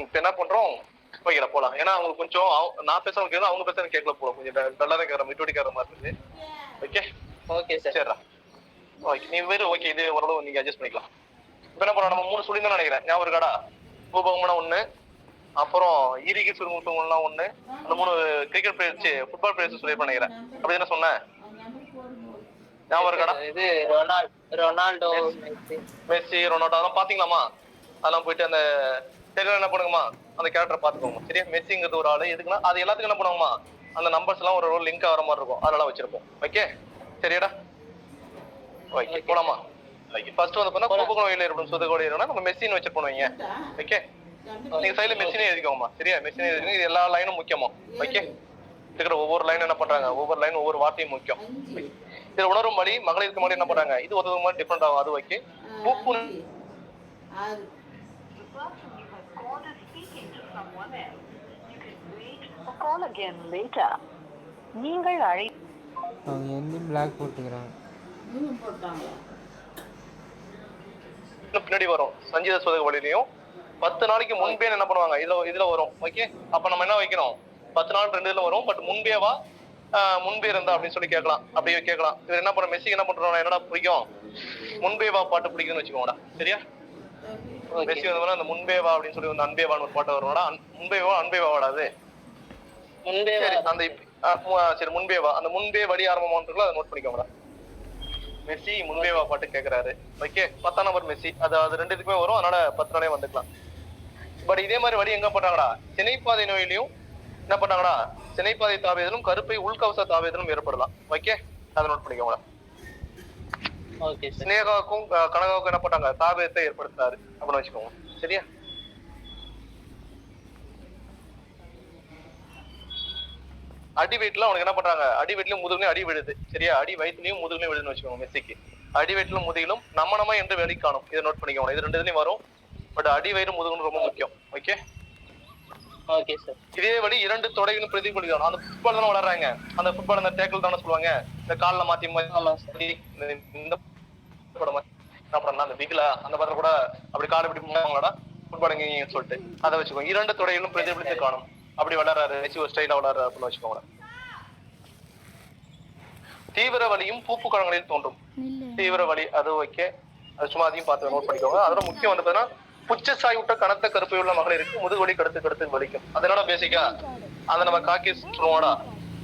இப்ப என்ன பண்றோம், ஓகேடா போலாம். ஏன்னா அவங்க கொஞ்சம் நான் பேசுறது கேட்கல, அவங்க பேசுறது கேட்கல போல, கொஞ்சம் டல்லாதான் கேட்கற விட்டு கேட்கற மாதிரி இருக்கு. Okay okay sir. சரிடா ஓகே. நீ வேறு ஓகே, இது ஓரளவு நீங்க அட்ஜஸ்ட் பண்ணிக்கலாம். இப்ப என்ன பண்ணோம், நம்ம 3 சொல்லியிருந்தோம் நினைக்கிறேன், ஞாபகம் இருக்காடா? பூபகம்னா 1, அப்புறம் ஈரிகி சுருங்குலாம் 1, அந்த 3 கிரிக்கெட் பிளேயர்ஸ் ஃபுட்பால் பிளேயர்ஸ் சொல்லி நினைக்கிறேன். அப்படி என்ன சொன்னேன், ஞாபகம் இருக்காடா? இது ரொனால்டோ, மெஸ்ஸி, ரொனால்டோ அதெல்லாம் பாத்தீங்களாமா? அதெல்லாம் போயிட்டு அந்த தெரியல என்ன பண்ணுங்கம்மா, அந்த கேரக்டர் பாத்துக்கோங்க சரியா. மெஸ்ஸிங்கிறது ஒரு ஆளு எதுக்குன்னா, அது எல்லாத்துக்கும் என்ன பண்ணுவோமா, அந்த நம்பர்ஸ் எல்லாம் ஒரு லிங்க் ஆகிற மாதிரி இருக்கும், அதெல்லாம் வச்சிருப்போம். ஓகே சரியாடா ஓகே போலாமா? ஃபர்ஸ்ட் வந்து பார்த்தா கோபகம் வகையில் ஏற்படும் சுதகோடு ஏற்படும் நம்ம மெஸ்ஸின்னு வச்சிருப்போம் வைங்க. ஓகே நீங்க சைடுல மெஸ்ஸினே எழுதிக்கோங்கம்மா சரியா. மெஸ்ஸினே எழுதிக்கோங்க, இது எல்லா லைனும் முக்கியமா. ஓகே இருக்கிற ஒவ்வொரு லைனும் என்ன பண்றாங்க, ஒவ்வொரு லைன் ஒவ்வொரு வார்த்தையும் முக்கியம். இதுல உணரும் வழி மகளிருக்கு மாதிரி என்ன பண்றாங்க, இது ஒரு மாதிரி டிஃபரெண்ட் ஆகும். அது ஓகே. பூப்பு நீங்கள் அவங்க எந்த பிளாக் போட்டுக்கிறாங்க பின்னாடி வரும் சஞ்சீத சோதக வழியிலையும் 10 நாளைக்கு முன்பே என்ன பண்ணுவாங்க, இதுல வரும். ஓகே அப்ப நம்ம என்ன வைக்கணும், 10 நாள் 2 இதுல வரும். பட் முன்பேவா முன்பே இருந்தா அப்படின்னு சொல்லி கேட்கலாம், அப்படியே கேட்கலாம். இவர் என்ன பண்ண மெஸ்ஸி என்ன பண்றோம், என்னடா பிடிக்கும், முன்பேவா பாட்டு பிடிக்குதுன்னு வச்சுக்கோங்கடா சரியா. மெஸ்ஸி வந்து அந்த முன்பேவா அப்படின்னு சொல்லி வந்து அன்பேவான்னு ஒரு பாட்டு வரும்டா. முன்பேவா அன்பேவா வாடாது அந்த சரி முன்பேவா, அந்த முன்பே வழி ஆரம்பமானதுக்குள்ள அதை நோட் பண்ணிக்கோங்கடா. மெஸ்ஸி முன்பேவா பாட்டு கேட்கிறாரு. ஓகே 10ஆம் நம்பர் மெஸ்ஸி, அது 2 இதுக்குமே வரும், அதனால 10 நாளே வந்துக்கலாம். பட் இதே மாதிரி வழி எங்க பண்றாங்கடா, சினைப்பாதை நோயிலையும் என்ன பண்றாங்கடா, சினைப்பாதை தாவேதலும் கருப்பை உள்கவச தாவேதலும் ஏற்படலாம். ஓகே அதை நோட் பண்ணிக்கோங்கடா. சினேகாவுக்கும் கனகாவுக்கும் என்ன பண்றாங்க, தாவேதத்தை ஏற்படுத்துறாரு அப்படின்னு வச்சுக்கோங்க சரியா. அடி வயிற்றுல அவனுக்கு என்ன பண்றாங்க, அடி வயிற்றுலயும் முதுகுலையும் அடி விழுது சரியா. அடி வயிற்றுலயும் முதுகுலையும் விழுதுன்னு வச்சுக்கோங்க மெஸ்ஸிக்கு. அடி வயிற்றிலும் முதுகிலும் நம்ம என்று வெளி காணும், இதை நோட் பண்ணிக்கோங்க. இது 2 இதுலயும் வரும். பட் அடி வயிறு முதுகுன்னு ரொம்ப முக்கியம். Okay okay sir. இதே வழி 2 தொடைகளும் பிரதிபலிக்கணும். அந்த ஃபுட்பால் தானே விளையாடுறாங்க, அந்த ஃபுட்பால் அந்த டேக்கிள் தானே சொல்லுவாங்க, இந்த கால்ல மாத்தி இந்த படம் அந்த பிகிலா அந்த படத்துல கூட அப்படி கால் இப்படி போவாங்கடா ஃபுட்பால் எங்கன்னு சொல்லிட்டு அதை வச்சுக்கோங்க. 2 தொடைகளும் பிரதிபலித்து காணும், அப்படி விளையாடுறாரு ஒரு ஸ்டைலா விளையாடுறாரு அப்படின்னு வச்சுக்கோங்க. தீவிர வலியும் பூப்பு கழங்களில் தோன்றும். தீவிர வலி அது ஓகே, அது சும்மா அதையும் பார்த்து நோட் பண்ணிக்கோங்க. அதோட முக்கியம் வந்து பார்த்தீங்கன்னா புச்ச சாய்விட்ட கனத்த கருப்பை உள்ள மகளிருக்கு முதுகுவலி கடுத்து வலிக்கும். அதனால பேசிக்கா அந்த நம்ம காக்கிஸ் சொல்லுவோம்டா.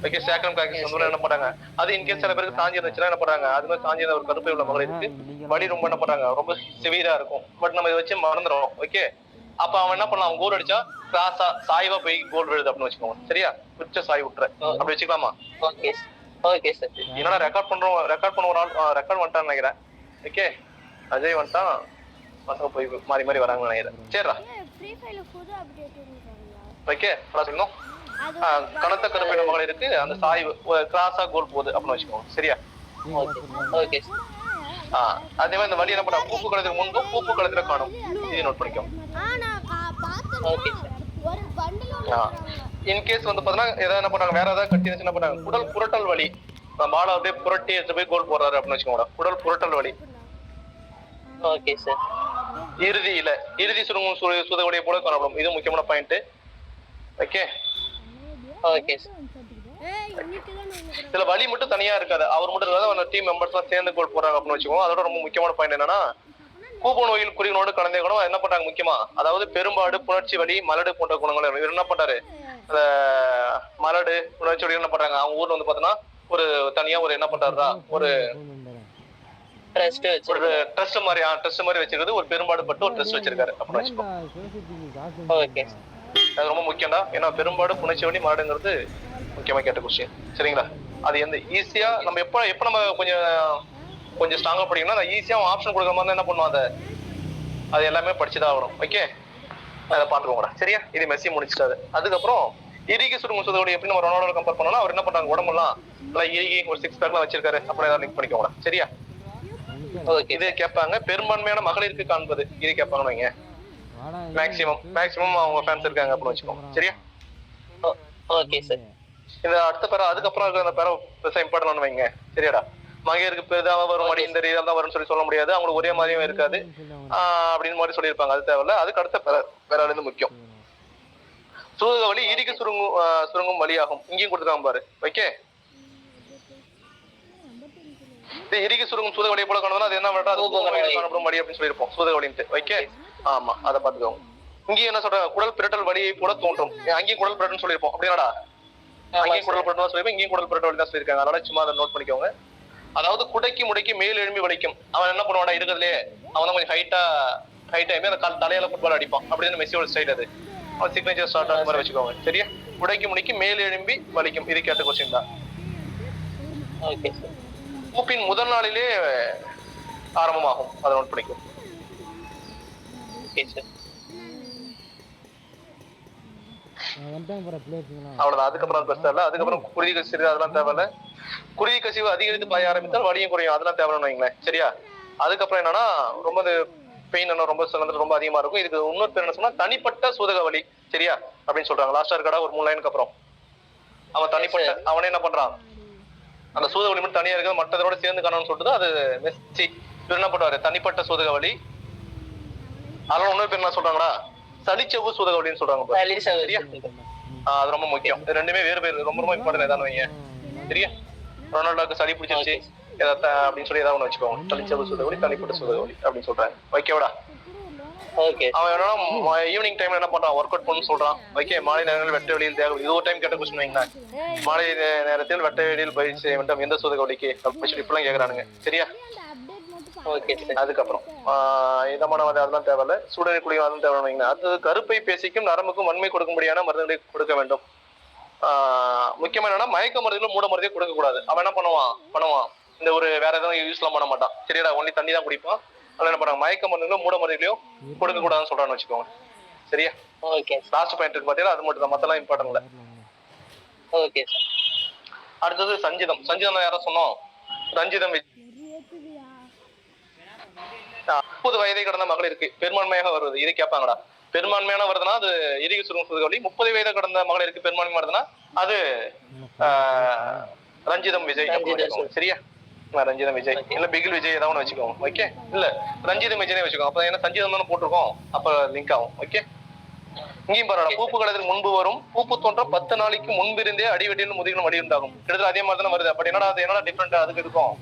ஓகே சேக்கரம் காக்கிஸ் வந்து என்ன பண்றாங்க, அது இன்கேஸ் சில பேருக்கு சாஞ்சி இருந்துச்சுன்னா என்ன பண்றாங்க, அது மாதிரி சாஞ்சி ஒரு கருப்பை உள்ள மகளிருக்கு வலி ரொம்ப என்ன பண்றாங்க, ரொம்ப சிவியரா இருக்கும். பட் நம்ம இதை வச்சு மறந்துடுறோம். ஓகே அப்ப அவன் என்ன பண்ணலாம், அவன் கோல் அடிச்சா கிராஸா சாய்வா போய் கோல் விழுது அப்படின்னு வச்சுக்கோங்க சரியா. புச்ச சாய் விட்டுற அப்படி வச்சுக்கலாமா. Okay okay sir. என்னடா ரெக்கார்ட் பண்ண ஒரு ஆள் ரெக்கார்ட் வந்துட்டான்னு நினைக்கிறேன். ஓகே அஜய் வந்துட்டான், பசங்க போய் மாறி மாறி வராங்கன்னு நினைக்கிறேன். சரிடா ஓகே சொல்லணும். கனத்த கருப்பையில மகளிருக்கு அந்த சாய்வு கிராஸா கோல் போகுது அப்படின்னு வச்சுக்கோங்க சரியா. ஓகே அதே மாதிரி இந்த வழி என்ன பண்ணா, பூப்பு களத்துக்கு முன்பும் பூப்பு களத்துல காணும், இதை நோட் பண்ணிக்கோங்க. இன்கேஸ் வந்து பாத்தீங்கன்னா ஏதாவது என்ன பண்ணாங்க, வேற ஏதாவது கட்டி என்ன பண்ணாங்க, குடல் புரட்டல் வலி, பால அப்படியே புரட்டி எடுத்து போய் கோல் போடுறாரு அப்படின்னு வச்சுக்கோங்க. குடல் புரட்டல் வலி. Okay sir. இறுதி சுருங்கும் சுதவுடைய போல காணப்படும், இது முக்கியமான பாயிண்ட். ஓகே ஓகே இதுல வலி மட்டும் தனியா இருக்காது, அவர் மட்டும் இருக்காது, டீம் மெம்பர்ஸ் எல்லாம் சேர்ந்து கோல் போடுறாங்க அப்படின்னு வச்சுக்கோங்க. அதோட ரொம்ப முக்கியமான பாயிண்ட் என்னன்னா, கூப நோயில் குறிகளோடு கலந்த குணம் என்ன பண்றாங்க முக்கியமா, அதாவது பெரும்பாடு புணர்ச்சி வலி மலடு போன்ற குணங்கள். இவர் என்ன பண்றாரு, அந்த மலடு புணர்ச்சி வலி என்ன பண்றாங்க, அவங்க ஊர்ல வந்து பாத்தீங்கன்னா ஒரு தனியா ஒரு என்ன பண்றாருடா, ஒரு ட்ரஸ்ட் மாதிரி வச்சிருக்கிறது, ஒரு பெரும்பாடு பட்டு ஒரு ட்ரஸ்ட் வச்சிருக்காரு அப்படின்னு வச்சுக்கோங்க. அது ரொம்ப முக்கியம்டா, ஏன்னா பெரும்பாடு புணர்ச்சி வலி மலடுங்கிறது முக்கியமா கேட்ட கொஸ்டின் சரிங்களா. அது எந்த ஈஸியா நம்ம எப்ப நம்ம கொஞ்சம் ஸ்ட்ராங்கா படிக்கணும்னா ஈஸியா ஆப்ஷன் கொடுக்குற மாதிரி என்ன பண்ணுவோம், அது எல்லாமே படிச்சுதான் ஆகணும். ஓகே அதை பாத்துக்கோங்கடா சரியா. இது மெஸ்ஸி முடிச்சிட்டாரு. அதுக்கப்புறம் இறுகி சுருங்கும் சுதோட எப்படி நம்ம ரொனால்டோ கம்பேர் பண்ணோம்னா, அவர் என்ன பண்றாங்க, உடம்பெல்லாம் நல்லா இறுகி ஒரு 6 பேக்லாம் வச்சிருக்காரு, அப்புறம் ஏதாவது லிங்க் பண்ணிக்கோங்கடா சரியா. இது கேட்பாங்க, பெரும்பான்மையான மகளிருக்கு காண்பது இது கேட்பாங்கன்னு வைங்க. மேக்சிமம் அவங்க ஃபேன்ஸ் இருக்காங்க அப்படின்னு வச்சுக்கோங்க சரியா. Okay sir. இந்த அடுத்த பேர அதுக்கப்புறம் இருக்கிற பேர பெருசா இம்பார்ட்டன் வைங்க சரியாடா. மகையருக்கு பெரிதாக வரும் மடி இந்த ரீதியாக தான் வரும்னு சொல்ல முடியாது, அவங்களுக்கு ஒரே மாதிரியும் இருக்காது அப்படின்னு மாதிரி சொல்லியிருப்பாங்க, அது தேவையில்ல. அதுக்கு அடுத்த பேர இந்த முக்கியம். சூதக வழி இறுகி சுருங்கும் வழியாகும். இங்கேயும் கொடுத்துருக்காங்க பாரு. ஓகே, இறுகி சுருங்கும் சூதக வழியை போல காணணும். அது என்ன காணப்படும் வழி அப்படின்னு சொல்லியிருப்போம் சூதக வழின்ட்டு. ஓகே, ஆமா, அதை பார்த்துக்கோங்க. இங்கேயும் என்ன சொல்றாங்க, குடல் பிரட்டல் வழியை போல தோன்றும். அங்கேயும் குடல் பிரட்டல் சொல்லியிருப்போம் அப்படின்னாடா, அங்கேயும் குடல் பிரட்டல் சொல்லியிருப்போம், இங்கேயும் குடல் பிரட்டல் வழி தான் சொல்லியிருக்காங்க. அதனால சும்மா அதை நோட் பண்ணிக்கோங்க. அதாவது குடைக்கு முடைக்கு மேல் எழும்பி வலிக்கும். அவன் என்ன பண்ணுவானா இருக்கிறதுலே, அவன் தான் கொஞ்சம் ஹைட்டா அந்த தலையில ஃபுட்பால் அடிப்பான். அப்படின்னு மெஸ்ஸியோட ஸ்டைல் அது. அவன் சிக்னேச்சர் ஸ்டார்ட் அந்த மாதிரி வச்சுக்கோங்க. சரியா, குடைக்கு முடைக்கு மேல் எழும்பி வலிக்கும். இது கேட்ட கொஸ்டின் தான். பூப்பின் முதல் நாளிலே ஆரம்பமாகும். அதை நோட் பண்ணிக்கும். அவ்வளவுதான். அதுக்கப்புறம் பெருசா அதுக்கப்புறம் குருதி கசிவு அதெல்லாம் தேவையில்ல. குருதி கசிவு அதிகரித்து பாய ஆரம்பித்தால் வலியும் குறையும். அதெல்லாம் தேவைன்னு வைங்களேன். சரியா, அதுக்கப்புறம் என்னன்னா ரொம்ப பெயின் ரொம்ப சிலந்து ரொம்ப அதிகமா இருக்கும். இதுக்கு இன்னொரு பேர் என்ன சொன்னா தனிப்பட்ட சூதக வலி. சரியா அப்படின்னு சொல்றாங்க. லாஸ்டா இருக்கடா ஒரு 3 லைனுக்கு அப்புறம் அவன் தனிப்பட்ட அவனே என்ன பண்றான், அந்த சூதக வலி மட்டும் தனியா இருக்குது மற்றதோட சேர்ந்து காணணும்னு சொல்லிட்டு அது மெஸ்ஸி இவர் என்ன பண்ணுவாரு, தனிப்பட்ட சூதக வலி. அதெல்லாம் இன்னொரு பேர் என்ன சொல்றாங்களா, சளிச்சவு சூதக வலின்னு சொல்றாங்க. சரியா, அது ரொம்ப முக்கியம். இது ரெண்டுமே வேறு பேர் ரொம்ப ரொம்ப இம்பார்ட்டன். ஏதாவது வைங்க. சரியா, ரொனால்டோக்கு சளி பிடிச்சிருச்சு அப்படின்னு சொல்லி ஏதாவது ஒண்ணு வச்சுக்கோங்க. சளிச்சவு சூதக வலி, தனிப்பட்ட சூதக வலி அப்படின்னு சொல்றாங்க. ஓகேவாடா. அவன் என்னன்னா ஈவினிங் டைம்ல என்ன பண்றான், ஒர்க் அவுட் பண்ணு சொல்றான். ஓகே, மாலை நேரங்களில் வெட்ட வெளியில் தேவை. இது ஒரு டைம் கேட்ட கொஸ்டின் வைங்களேன். மாலை நேரத்தில் வெட்ட வெளியில் பயிற்சி செய்ய வேண்டும் எந்த சூதக வலிக்கு அப்படின்னு சொல்லி இப்பெல்லாம் கேக்குறானுங்க. சரியா, அதுக்கப்புறம் இதமான அதெல்லாம் தேவையில்ல. சுடநீர் குடிக்கும் அதுவும் தேவை வைங்க. அது கருப்பை பேசிக்கும் நரம்புக்கும் வன்மை கொடுக்கும்படியான மருந்துகளை கொடுக்க வேண்டும். முக்கியமா என்னன்னா மயக்க மருந்துகளும் மூட மருந்தையும் கொடுக்க கூடாது. அவன் என்ன பண்ணுவான் இந்த ஒரு வேற எதுவும் யூஸ்லாம் பண்ண மாட்டான். சரியா, ஒன்லி தண்ணி தான் குடிப்பான். அதனால என்ன பண்றாங்க, மயக்க மருந்துகளும் மூட மருந்துகளையும் கொடுக்க கூடாதுன்னு சொல்றான்னு வச்சுக்கோங்க. சரியா, லாஸ்ட் பாயிண்ட் இருக்கு பாத்தீங்கன்னா, அது மட்டும் தான், மத்தெல்லாம் இம்பார்ட்டன் இல்ல. ஓகே, அடுத்தது சஞ்சிதம். சஞ்சிதம் யாரோ சொன்னோம், ரஞ்சிதம். 30 வயதை கடந்த மகளிருக்கு பெரும்பான்மையாக வருவது. இது கேட்பாங்கடா. பெரும்பான்மையான வருதுன்னா அது இறுகி சுருங்கும் சூதக வலி. 30 வயதை கடந்த மகளிருக்கு பெரும்பான்மை வருதுன்னா அது ரஞ்சிதம் விஜய். சரியா, ரஞ்சிதம் விஜய் இல்ல பிகில் விஜய் ஏதாவது ஒன்று வச்சுக்கோங்க. ஓகே, இல்ல ரஞ்சிதம் விஜய் வச்சுக்கோங்க. அப்ப என்ன சஞ்சிதம் தானே போட்டிருக்கோம், அப்ப லிங்க் ஆகும். ஓகே, இங்கேயும் பரவாயில்ல. பூப்பு காலத்தில் முன்பு வரும். பூப்பு தோன்ற 10 நாளைக்கு முன்பிருந்தே அடிவெட்டிலும் முதுகிலும் அடி உண்டாகும். கிட்டத்தட்ட அதே மாதிரி தானே வருது. அப்படி என்னடா அது என்னடா டிஃபரெண்ட் அதுக்கு இருக்கும்,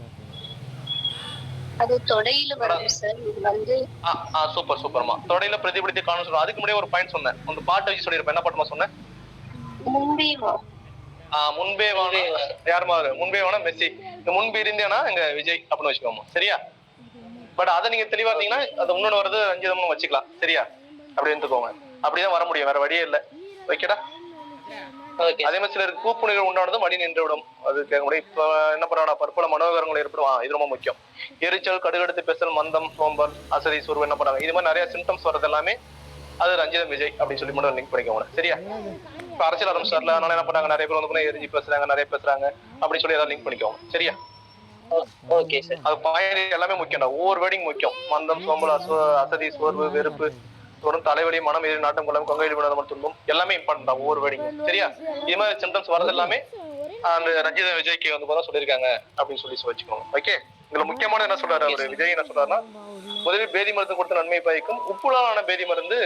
அது தொடையில வருது சார். இது வந்து சூப்பர் சூப்பர்மா. தொடையில பிரதிபலித்து காணும் சொல்றோம். அதுக்கு முன்னாடி ஒரு பாயிண்ட் சொன்னேன், அந்த பாட்டை வச்சு சொல்லிருப்பேன். என்ன பாட்டுமா சொன்னேன், முன்பே வான யாருமா, முன்பே வான மெஸ்ஸி. இந்த முன்பு இருந்தேன்னா எங்க விஜய் அப்படின்னு வச்சுக்கோமா. சரியா, பட் அதை நீங்க தெளிவா இருந்தீங்கன்னா அது முன்னோட வருது ரஞ்சிதம்னு வச்சுக்கலாம். சரியா, அப்படி இருந்துக்கோங்க. அப்படிதான் வர முடியும், வேற வழியே இல்லை. ஓகேடா. அதே மாதிரி சிலருக்கு கூப்புணிகள் உண்டானதும் மடி நின்று விடும். அது கேட்க முடியும். இப்ப என்ன பண்றாங்க, பற்பல மனோகரங்கள் ஏற்படும். இது ரொம்ப முக்கியம். எரிச்சல், கடுகடுத்து பேசல், மந்தம், சோம்பல், அசதி, சோர்வு என்ன பண்றாங்க, இது மாதிரி நிறைய சிம்டம்ஸ் வர்றது எல்லாமே அது ரஞ்சிதம் விஜய் அப்படின்னு சொல்லி மட்டும் லிங்க் பண்ணிக்கோங்க. சரியா, இப்ப அரசியல் ஆரம்பிச்சார்ல, அதனால என்ன பண்றாங்க, நிறைய பேர் வந்து எரிஞ்சு பேசுறாங்க, நிறைய பேசுறாங்க அப்படின்னு சொல்லி ஏதாவது லிங்க் பண்ணிக்கோங்க. சரியா, அது பாயிண்ட் எல்லாமே முக்கியம். ஒவ்வொரு வேர்டிங் முக்கியம். மந்தம், சோம்பல், அசதி, சோர்வு, வெறுப்பு, தலைவலி, மனம், எதிரி, நாட்டம், கொள்ளும், கொங்கையில் விடாத துன்பம் எல்லாமே இம்பார்ட்டன் தான் ஒவ்வொரு வேர்டிங். சரியா, இது மாதிரி சிம்டம்ஸ் வரது எல்லாமே அந்த ரஞ்சித விஜய்க்கு வந்து சொல்லியிருக்காங்க அப்படின்னு சொல்லி வச்சுக்கோங்க. ஓகே, இதுல முக்கியமான என்ன சொல்றாரு அவரு விஜய், என்ன சொல்றாருன்னா, முதலில் பேதி மருந்து கொடுத்து நன்மை பயக்கும். உப்புலான பேதி மருந்து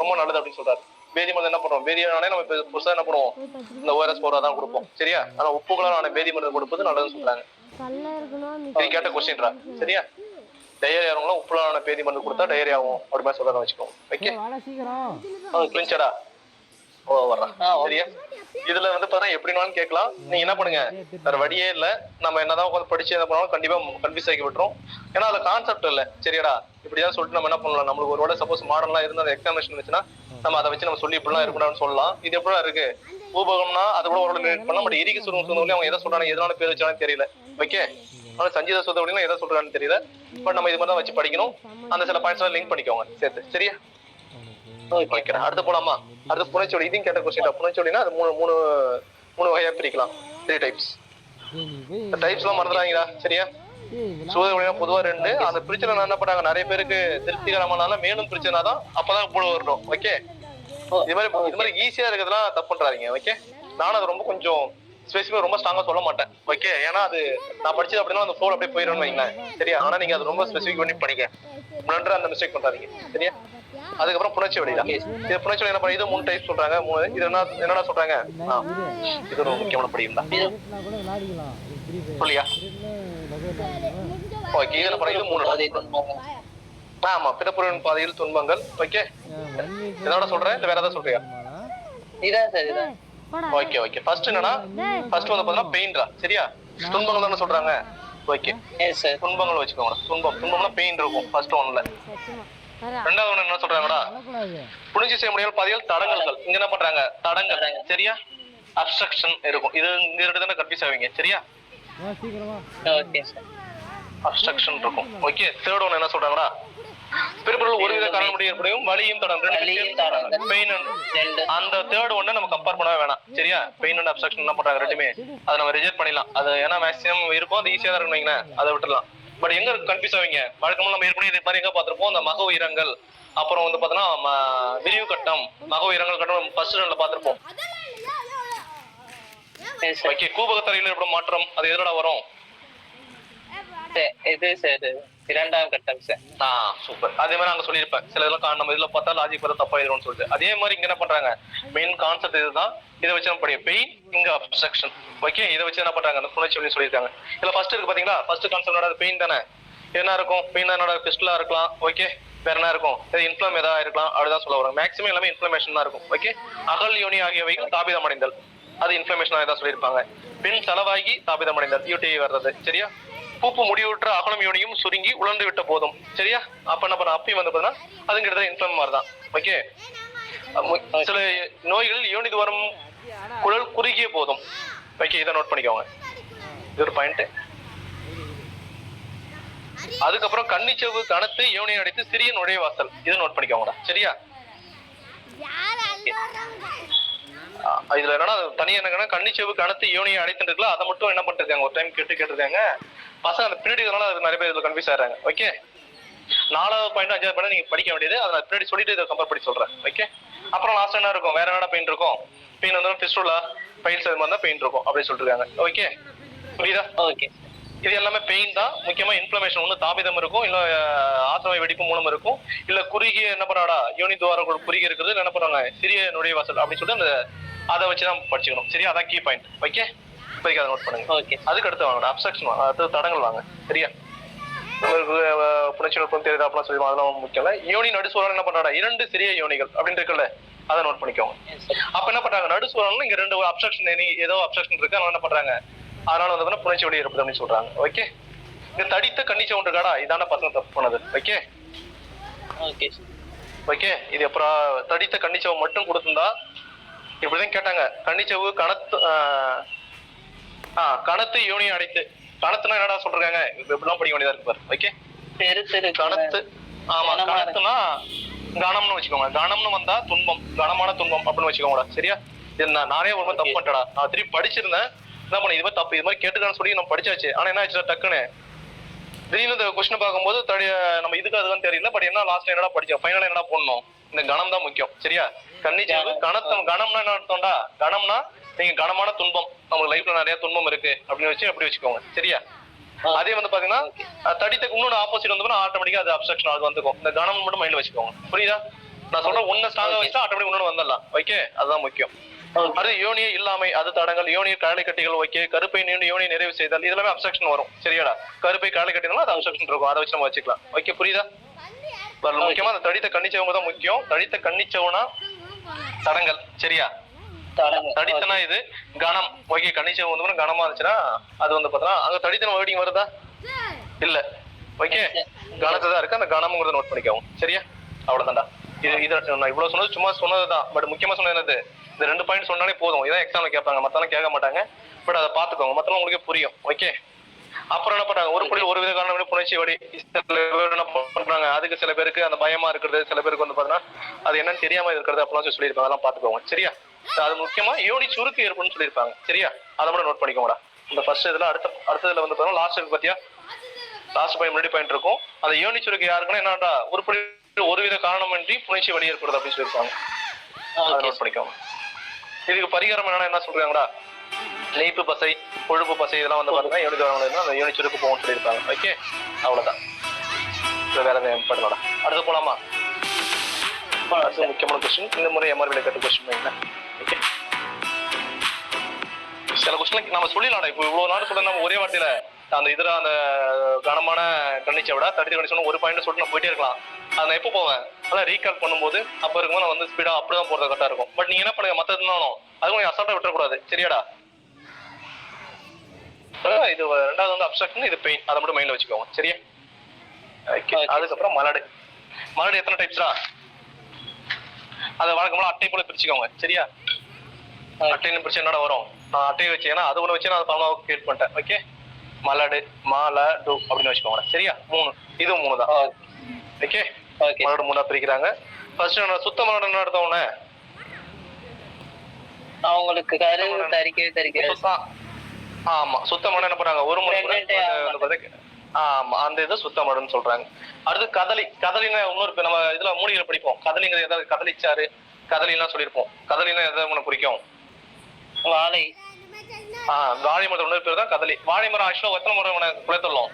ரொம்ப நல்லது அப்படின்னு சொல்றாரு. பேதி மருந்து என்ன பண்றோம், பேதியானே நம்ம புதுசா என்ன பண்ணுவோம், இந்த ORS போராதான் கொடுப்போம். சரியா, ஆனா உப்புகளான பேதி மருந்து கொடுப்பது நல்லதுன்னு சொல்றாங்க. இது கேட்ட கொஸ்டின்ரா. சரியா, டயரி ஆகிறவங்களும் உப்புலான பேதி மருந்து கொடுத்தா டயரி ஆகும் அப்படி மாதிரி சொல்றாங்க வச்சுக்கோங்க. ஓகே, புரிஞ்சடா. வர்றான். சரியா, இதுல வந்து பாத்தா எப்படினாலும் கேட்கலாம். நீங்க என்ன பண்ணுங்க, வேற வழியே இல்ல, நம்ம என்னதான் உட்காந்து படிச்சு என்ன பண்ணாலும் கண்டிப்பா கன்ஃபியூஸ் ஆகி விட்டுரும். ஏன்னா அதுல கான்செப்ட் இல்ல. சரியாடா, இப்படிதான் சொல்லிட்டு நம்ம என்ன பண்ணலாம், நம்மளுக்கு ஒரு வேளை சப்போஸ் மாடர்ன்லாம் இருந்து அந்த எக்ஸாமினேஷன் இருந்துச்சுன்னா நம்ம அதை வச்சு நம்ம சொல்லி இப்படிலாம் இருக்கணும்னு சொல்லலாம். இது எப்படிலாம் இருக்கு, பூபகம்னா அது கூட ஒரு பண்ணலாம். பட் இறுகி சுருங்கும் சூதக வலி அவங்க எதை சொல்றாங்க, எதனால பேர் வச்சாலும் தெரியல. ஓகே, ஆனா சஞ்சித சூதக வலினா எதை சொல்றான்னு தெரியல. பட் நம்ம இது மாதிரி தான் வச்சு படிக்கணும். அந்த சில பாயிண்ட்ஸ் எல்லாம் லிங்க் பண்ணிக்கோங்க சேர்த்து. சரியா, வைக்கிறேன். அடுத்து போலாமா, அடுத்து புனைச்சொலி. இதையும் கேட்ட கொஸ்டின். புனைச்சொலினா அது மூணு வகையா பிரிக்கலாம். 3 டைப்ஸ். டைப்ஸ் எல்லாம் மறந்துடாங்கடா. சரியா, சூதக வலினா பொதுவா 2. அந்த பிரச்சனை என்ன பண்ணாங்க, நிறைய பேருக்கு திருப்திகரமானால மேலும் பிரச்சனைதான் அப்பதான் கூட வரணும். ஓகே, இது மாதிரி ஈஸியா இருக்கிறதுலாம் தப்பு பண்றாங்க. ஓகே, நானும் அது ரொம்ப கொஞ்சம் ஸ்பெசிஃபிக் ரொம்ப ஸ்ட்ராங்கா சொல்ல மாட்டேன். ஓகே, ஏன்னா அது நான் படிச்சது அப்படின்னா அந்த ஃப்ளோல அப்படியே போயிடும்னு வைங்களேன். சரியா? ஆனா நீங்க அது ரொம்ப ஸ்பெசிஃபிக் பண்ணி படிங்க. முன்னாடி அந்த மிஸ்டேக் பண்ணாதீங்க. சரியா? அதுக்கப்புறம் புணர்ச்சி வழி தான். இது புணர்ச்சி வழி என்ன பண்ணி இது 3 டைப் சொல்றாங்க. இது என்னடா சொல்றாங்க? இது ஒரு முக்கியமான படியும் தான். சொல்லியா? ஓகே, இதுல பண்ணி இது 3. ஆமா, பிறப்புரின் பாதையில் துன்பங்கள். ஓகே, இதோட சொல்றேன் இல்ல வேற ஏதாவது சொல்றியா? இதான் சார் இதான். ஓகே ஓகே, ஃபர்ஸ்ட் என்னன்னா ஃபர்ஸ்ட் வந்து பாத்தீங்கன்னா பெயின்டா. சரியா? துன்பங்கள் தானே சொல்றாங்க. Okay, yes sir. துன்பங்கள் வச்சுக்கோங்க. துன்பம்னா பெயின் இருக்கும் ஃபர்ஸ்ட் ஒன்ல. ரெண்டாவது ஒண்ணு என்ன சொல்றாங்கடா? புரிஞ்சு செய்ய முடியாத பாதையில் தடங்கல்கள். இங்க என்ன பண்றாங்க? தடங்கள். சரியா? அப்ஸ்ட்ரக்ஷன் இருக்கும். இது இந்த ரெண்டு தானே கன்ஃபியூஸ் ஆவீங்க. சரியா? Okay sir. அப்ஸ்ட்ரக்ஷன் இருக்கும். ஓகே, தேர்ட் ஒன்னு என்ன சொல்றாங்கடா? பிறப்புகள் ஒருவித காரணமுடைய ஏற்படும் வலியும் தடங்கள். பெயின் அந்த தேர்ட் ஒன்னு நம்ம கம்பேர் பண்ணவே வேணாம். சரியா? பெயின் அண்ட் அப்ஸ்ட்ரக்ஷன் என்ன பண்றாங்க? ரெண்டுமே அதை நம்ம ரிஜெக்ட் பண்ணிடலாம். அது ஏன்னா மேக்ஸிமம் இருக்கும், அது ஈஸியா தான் இருக்கும் வைங்களேன், அதை விட்டுடலாம். பட் எங்க கன்ஃபியூஸ் ஆவீங்க? வழக்கமா நம்ம ஏற்கனவே இது மாதிரி எங்க பாத்திருப்போம், அந்த மக உயிரங்கள், அப்புறம் வந்து பாத்தீங்கன்னா விரிவு கட்டம், மக உயிரங்கள் கட்டம் ஃபர்ஸ்ட் ரெண்டுல பாத்திருப்போம். ஓகே, கூபகத்தரையில் ஏற்படும் மாற்றம் அது எதோட வரும்? இது சார் இரண்டாம் கட்டம் சார். சூப்பர். அதே மாதிரி நாங்க சொல்லியிருப்பேன் சில இதெல்லாம் நம்ம இதுல பார்த்தா லாஜிக் பார்த்தா தப்பா எழுதுறோம்னு சொல்லிட்டு. அதே மாதிரி இங்க என்ன பண்றாங்க? மெயின் கான்செப்ட் இதுதான். இதை வச்சு நம்ம படியும் பெயின், இங்க அப்ஸ்ட்ரக்ஷன். ஓகே, இதை வச்சு என்ன பண்றாங்க? அந்த புணர்ச்சி வழி சொல்லியிருக்காங்க. இதுல ஃபர்ஸ்ட் இருக்கு பாத்தீங்களா? ஃபர்ஸ்ட் கான்செப்ட் பெயின் தானே. என்ன இருக்கும்? பெயின் என்னோட பிஸ்டலா இருக்கலாம். ஓகே, வேற என்ன இருக்கும்? இன்ஃப்ளம் ஏதாவது இருக்கலாம். அப்படிதான் சொல்ல வரும். மேக்ஸிமம் எல்லாமே இன்ஃப்ளமேஷன் தான் இருக்கும். ஓகே, அகல் யோனி ஆகியவைகள் தாபிதம் அடைந்தல், அது இன்ஃப்ளமேஷன் ஏதாவது சொல்லியிருப்பாங்க. பின் செலவாகி தாபிதம் அடைந்தல், யூடிஐ வர்றது. சரியா? பூப்பு முடிவுற்ற அகலம் யோனியும் சுருங்கி உலர்ந்து விட்ட போதும். சரியா? அப்ப என்ன பண்ண? அப்பயும் வந்து பாத்தீங்கன்னா அதுங்கிறது இன்ஃப்ளம் மாதிரி தான். ஓகே, சில நோய்கள் யோனி துவாரம் குழல் குறுகிய போதும். ஓகே, இதை நோட் பண்ணிக்கோங்க. இது ஒரு பாயிண்ட். அதுக்கப்புறம் கன்னிச்சவு கனத்து யோனியை அடைத்து சிறிய நுழைவாசல், இதை நோட் பண்ணிக்கோங்கடா. சரியா? இதுல என்னன்னா தனியா என்ன கன்னிச்சவு கனத்து யோனியை அடைத்துட்டு இருக்கலாம். அதை மட்டும் என்ன பண்ணிருக்காங்க? ஒரு டைம் கேட்டிருக்காங்க பசங்க. அந்த பின்னாடி அது நிறைய பேர் இதுல கன்ஃபியூஸ் ஆறாங்க. ஓகே, 4வது பாயிண்ட் 5வது பாயிண்ட் நீங்க படிக்க வேண்டியது. அதை நான் பின்னாடி சொல்லிட்டு இதை கம்பேர் பண்ணி சொல்றேன். ஓகே, அப்புறம் லாஸ்ட் என்ன இருக்கும்? வேற என்னடா பெயின் இருக்கும்? பெயின் வந்து பிஸ்டுலா பைல்ஸ் அது மாதிரி தான் பெயின் இருக்கும் அப்படின்னு சொல்லிருக்காங்க. ஓகே, புரியுதா? ஓகே, இது எல்லாமே பெயின் தான். முக்கியமா இன்ஃப்ளமேஷன் ஒண்ணு தாபிதம் இருக்கும், இல்ல ஆத்ம வெடிப்பு மூலம் இருக்கும், இல்ல குறுகிய என்ன பண்ணாடா யோனி துவாரங்கள் குறுகிய இருக்கிறது என்ன பண்றாங்க? சிறிய நுழைவாசல் அப்படின்னு சொல்லிட்டு அந்த அதை வச்சுதான் படிச்சுக்கணும். சரியா? அதான் கீ பாயிண்ட். ஓகே, இப்போதைக்கு அதை நோட் பண்ணுங்க. ஓகே, அதுக்கு அடுத்து வாங்க அப்ஸ்ட்ரக்ஷன், அடுத்து தடங்கள் வாங்க. சரியா? உங்களுக்கு புணர்ச்சி நுட்பம் தெரியுது அப்படிலாம் சொல்லுவோம், அதெல்லாம் முக்கியம் இல்லை. யோனி நடுசுவரம் என்ன பண்றாடா? 2 சிறிய யோனிகள் அப்படின்னு இருக்குல்ல, அதை நோட் பண்ணிக்கோங்க. அப்ப என்ன பண்றாங்க? நடுசுவரம் இங்க 2 அப்ஸ்ட்ரக்ஷன், ஏதோ அப்ஸ்ட்ரக்ஷன் இருக்கு, அதனால என்ன பண்றாங்க? அதனால வந்து புணர்ச்சி வழி ஏற்படுது அப்படின்னு சொல்றாங்க. ஓகே, இந்த தடித்த கன்னிச்சை ஒன்று இருக்காடா, இதான பசங்க தப்பு பண்ணது. ஓகே ஓகே ஓகே, இது அப்புறம் தடித்த கன்னிச்சவை மட்டும் கொடுத்திருந்தா இப்படிதான் கேட்டாங்க. கன்னிச்சவு கணத்து கணத்து யோனி அடைத்து. கணத்துனா என்னடா சொல்றாங்க? இப்படிலாம் படிக்க வேண்டியதா இருக்கு பாரு. ஓகே, கணத்து. ஆமா, கணத்துனா கணம்னு வச்சுக்கோங்க. கணம்னு வந்தா துன்பம், கனமான துன்பம் அப்படின்னு வச்சுக்கோங்கடா. சரியா? இது நானே ஒரு மாதிரி தப்பு பண்ணிட்டடா. நான் திருப்பி படிச்சிருந்தேன், என்ன பண்ண இது மாதிரி தப்பு, இது மாதிரி கேட்டுக்கான்னு சொல்லி நம்ம படிச்சாச்சு. ஆனா என்ன ஆச்சு டக்குன்னு திடீர்னு இந்த கொஸ்டின் பார்க்கும்போது நம்ம இதுக்கு அதுதான் தெரியல. பட் என்ன லாஸ்ட்ல என்னடா படிச்சோம், ஃபைனலா என்னடா போடணும்? இந்த கணம் தான் முக்கியம். சரியா? கன்னிச்சவு கணத்தம். கணம்னா என்ன அர்த்தம்டா? கணம்னா நீங்க கனமான துன்பம், நம்ம லைஃப்ல நிறைய துன்பம் இருக்கு அப்படின்னு வச்சு அப்படி வச்சுக்கோங்க. சரியா? அதே வந்து பாத்தீங்கன்னா தடித்துக்கு இன்னொரு ஆப்போசிட் வந்து ஆட்டோமேட்டிக்கா அது அப்ஸ்ட்ரக்ஷன் அது வந்துக்கும். இந்த கணம் மட்டும் மைண்ட்ல வச்சுக்கோங்க. புரியுதா? நான் சொல்றேன் ஒன்னு ஸ்ட்ராங்கா வச்சா ஆட்டோமேட்டிக் இன்னொன்னு வந்துடலாம். ஓகே, அதுதான் முக்கியம். அது யோனியை இல்லாமை, அது தடங்கள். யோனியை காலை கட்டிகள். ஓகே, கருப்பை நீண்டு யோனியை நிறைவு செய்தல், இதெல்லாமே அப்ஸ்ட்ரக்ஷன் வரும். சரியாடா? கருப்பை காலை கட்டினாலும் அது அப்ஸ்ட்ரக்ஷன் இருக்கும், அதை வச்சு நம்ம வச்சுக்கலாம். ஓகே, புரியுதா? முக்கியமா அந்த தடித்த கன்னிச்சவங்க தான் முக்கியம். தடித்த கன்னிச்சவனா தடங்கள். சரியா? தடித்தனா இது கணம். ஓகே, கன்னிச்சவம் வந்து கனமா இருந்துச்சுன்னா அது வந்து பாத்தீங்கன்னா அங்க தடித்தன வேர்டிங் வருதா? இல்ல. ஓகே, கணத்தை தான் இருக்கு, அந்த கணம்ங்கிறத நோட் பண்ணிக்கவும். சரியா? அவ்வளவுதான்டா. இது நான் இவ்வளவு சொன்னது சும்மா சொன்னதுதான். பட் முக்கியமா சொன்னது என்னது? இந்த 2 பாயிண்ட் சொன்னாலே போதும். இதான் எக்ஸாம்ல கேட்பாங்க, மத்தெல்லாம் கேட்க மாட்டாங்க. பட் அதை பாத்துக்கோங்க, மத்தெல்லாம் உங்களுக்கு புரியும். ஓகே, அப்புறம் என்ன பண்றாங்க? ஒரு புள்ளி ஒரு வித காரணம் புணர்ச்சி வழி. சில பேர் என்ன பண்றாங்க? அதுக்கு சில பேருக்கு அந்த பயமா இருக்கிறது, சில பேருக்கு வந்து பாத்தீங்கன்னா அது என்னன்னு தெரியாம இருக்கிறது அப்படிலாம் சொல்லியிருப்பாங்க. அதெல்லாம் பாத்துக்கோங்க. சரியா? அது முக்கியமா யோனி சுருக்கு ஏற்படும் சொல்லியிருப்பாங்க. சரியா? அதை மட்டும் நோட் பண்ணிக்கோங்கடா. இந்த ஃபர்ஸ்ட் இதுல அடுத்ததுல வந்து பாத்தீங்கன்னா லாஸ்ட் இருக்கு பாத்தியா? லாஸ்ட் பாயிண்ட் முன்னாடி பாயிண்ட் இருக்கும். அந்த யோனி சுருக்கு யாருக்குன்னா என்னடா? ஒருவித காரணமின்றி புணர்ச்சி வழி ஏற்படுது அப்படின்னு சொல்லியிருப்பாங்க. அதை நோட் பண்ணிக்கோங்க. இதுக்கு பரிகாரம் என்ன சொல்றாங்கடா? நெய்ப்பு பசை, கொழுப்பு பசை இதெல்லாம் வந்து பாருங்க யோனி துவாரங்கள் அந்த யோனி சுருக்கு போகும்னு சொல்லியிருப்பாங்க. ஓகே, அவ்வளவுதான். வேற எதுவும் பண்ணலாம். அடுத்து போலாமா? அடுத்து முக்கியமான கொஸ்டின். இந்த முறை எம்ஆர்பியில கேட்ட கொஸ்டின் என்ன? ஓகே, சில கொஸ்டின் நம்ம சொல்லிடலாம். இப்போ இவ்வளவு நாள் சொல்ல நம்ம ஒரே வார்த்தையில அந்த இதுல அந்த கனமான கண்டிச்சை விட 30 கண்டிஷன் ஒரு பாயிண்ட் சொல்லிட்டு நான் போயிட்டே இருக்கலாம். அதை நான் எப்போ போவேன்? அதான் ரீகால் பண்ணும்போது அப்போ இருக்கும்போது நான் வந்து ஸ்பீடா அப்படிதான் போறது கரெக்டா இருக்கும். பட் நீங்க என்ன பண்ணுங்க, மற்ற இருந்தாலும் அதுவும் நீங்க அசால்ட்டா விட்டுறக்கூடாது. சரியாடா? இது ரெண்டாவது வந்து அப்ஸ்ட்ரக்ஷன், இது பெயின். அதை மட்டும் மைண்ட்ல வச்சுக்கோங்க. சரியா? அதுக்கப்புறம் மலடு. மலடு எத்தனை டைப்ஸ்டா? அதை வழக்கம்போல அட்டை போல பிரிச்சுக்கோங்க. சரியா? அட்டைன்னு பிரிச்சு என்னடா வரும்? நான் அட்டையை வச்சேன்னா அது ஒன்று வச்சு நான் அதை பலமாக கிரியேட் பண்ணிட்டேன். ஓகே, மலடு மாலடு அப்படின்னு வச்சுக்கோங்க. சரியா? 3, இதுவும் 3 தான். ஓகே, மலடு 3 பிரிக்கிறாங்க. ஃபர்ஸ்ட் சுத்த மலடு என்ன எடுத்தோன்னே அவங்களுக்கு தரிக்க ஆமா, சுத்த மலடு என்ன பண்றாங்க? ஒரு முறை ஆமா, அந்த இது சுத்த மலடுன்னு சொல்றாங்க. அடுத்து கதலி. கதலின்னா இன்னொரு நம்ம இதுல மூலிகளை படிப்போம். கதலிங்கிறது ஏதாவது கதலிச்சாறு கதலிலாம் சொல்லியிருப்போம். கதலினா எதாவது உனக்கு குறிக்கும்? வாழை. வாழை மரம் இன்னொரு பேர் தான் கதலி. வாழை மரம் ஆக்சுவலா எத்தனை முறை உனக்கு குலைத்தள்ளோம்?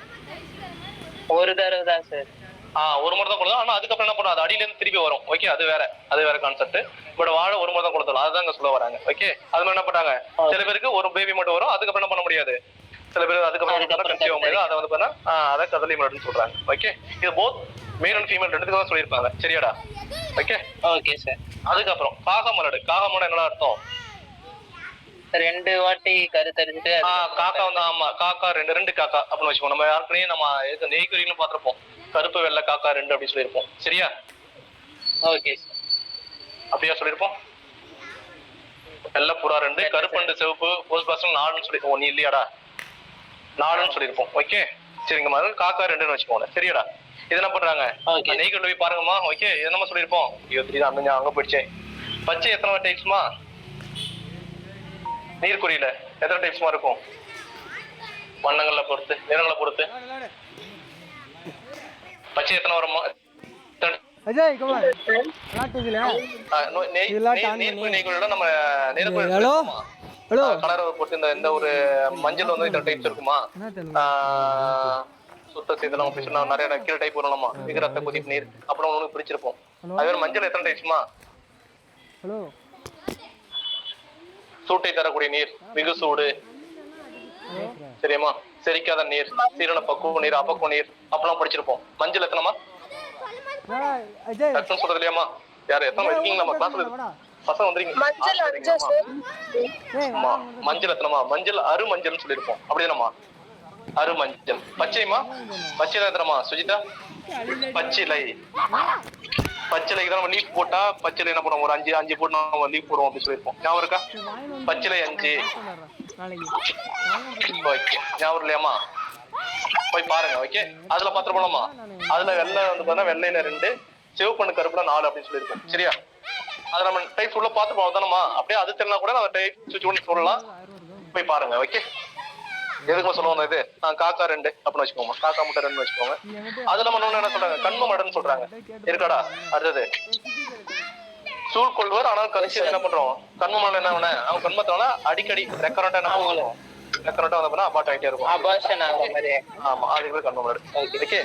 ஒரு தடவை தான் சார். ஒரு முறை தான் கொடுத்தோம். ஆனா அதுக்கப்புறம் என்ன பண்ணும்? அது அடியில இருந்து திருப்பி வரும். ஓகே, அது வேற கான்செப்ட். பட் வாழை ஒரு முறை தான் கொடுத்தோம். அதுதான் இங்க சொல்ல வராங்க. ஓகே, அது மாதிரி என்ன பண்றாங்க? சில பேருக்கு ஒரு பேபி மட்டும் வரும், அதுக்கப்புறம் என்ன பண்ண முடியாது. சில பேர் அதுக்கப்புறம் கன்சீவ் ஆக முடியாது. அதை வந்து பண்ணா அதை கதலி மலடுன்னு சொல்றாங்க. ஓகே, இது போத் மேல் அண்ட் ஃபீமேல் ரெண்டுக்கு தான் சொல்லியிருப்பாங்க. சரியாடா? Okay, okay sir. அதுக்கப்புறம் காக மலடு. காக மலடு என்ன அர்த்தம்? 2 வாட்டி கருத்தரிச்சுட்டு காக்கா வந்து ஆமா, காக்கா 2 காக்கா அப்படின்னு வச்சுக்கோங்க. நம்ம யாருக்குனே நம்ம நெய்குறிகளும் பார்த்திருப்போம். கருப்பு வெள்ளை காக்கா 2 அப்படின்னு சொல்லியிருப்போம். சரியா? Okay sir. அப்படியா சொல்லியிருப்போம்? வெள்ளை புறா 2, கருப்பு 2, சிவப்பு போஸ்ட் பாஸ்டர் 4ன்னு சொல்லியிருப்போம். நீ இல்லையாடா? 4ன்னு சொல்லியிருப்போம். ஓகே, சரிங்க மாதிரி காக்கா 2ன்னு வச்சுக்கோங்க. சரியாடா? இது என்ன பண்றாங்க? நெய் கொண்டு போய் பாருங்கம்மா. ஓகே, இது நம்ம சொல்லியிருப்போம். 23 தான் அங்க போயிடுச்சேன். பச்சை எத்தனை டைப்ஸ்மா? நீர்க்குறியில எத்தனை டைப்ஸ்மா இருக்கும்? வண்ணங்களை பொறுத்து, நிறங்களை பொறுத்து பச்சை எத்தனை வருமா? கலரை பொறுத்து இந்த ஒரு மஞ்சள் வந்து இத்தனை டைப்ஸ் இருக்குமா? சுத்த சீதளம் அப்படி சொன்னா நிறைய கீழே டைப் வரலாமா? மிக ரத்த கொதிப்பு நீர் அப்புறம் ஒண்ணு பிரிச்சிருப்போம். அது மஞ்சள் எத்தனை டைப்ஸ்மா? சூட்டை தரக்கூடிய நீர், மிகு சூடு, சரியாமா? செரிக்காத நீர், சீரண பக்குவ நீர், அப்பக்குவ நீர் அப்பெல்லாம் படிச்சிருப்போம். மஞ்சள் எத்தனைமா? சொல்றது இல்லையாமா? யாரு எத்தனை இருக்கீங்களா கிளாஸ்ல? பசங்க வந்துருக்கீங்க. மஞ்சள் எத்தனைமா? மஞ்சள் அரு மஞ்சள்னு சொல்லியிருப்போம். அப்படிதானமா? அரு மஞ்சள். பச்சைமா? பச்சைல எத்தனைமா சுஜிதா? பச்சிலை. பச்சிலைக்கு தான் நம்ம லீஃப் போட்டா பச்சிலை என்ன பண்ணுவோம்? ஒரு 5 போட்டு நம்ம லீஃப் போடுவோம் அப்படின்னு சொல்லியிருப்போம். ஞாபகம் இருக்கா? பச்சிலை 5. ஓகே, ஞாபகம் இல்லையாமா? போய் பாருங்க. ஓகே, அதுல பாத்திரம் போலாமா? அதுல வெள்ளை வந்து பார்த்தா வெள்ளையில 2, சிவப்பு கருப்புல 4 அப்படின்னு சொல்லியிருப்போம். சரியா? அதை நம்ம டைப் உள்ள பார்த்து போதானமா? அப்படியே அது தெரியல கூட நம்ம டைப் சுவிட்ச் பண்ணி சொல்லலாம். போய் பாருங்க. ஓகே, எதுக்கு சொல்லுவோம்? இது காக்கா 2 அப்படின்னு வச்சுக்கோங்க. காக்கா முட்டை 2 வச்சுக்கோங்க. அதுல நம்ம என்ன சொல்றாங்க? கண்ம மடன்னு சொல்றாங்க. இருக்காடா? அடுத்தது சூழ் கொள்வர். ஆனால் கழிச்சு என்ன பண்றோம்? கண்ம மடல் என்ன பண்ண? அவன் கண்மத்தால அடிக்கடி ரெக்கரண்டா என்ன பண்ணுவோம்? ரெக்கரண்டா வந்து அபார்ட் ஆகிட்டே இருக்கும். ஆமா, அதுக்கு கண்ம மடல். ஓகே,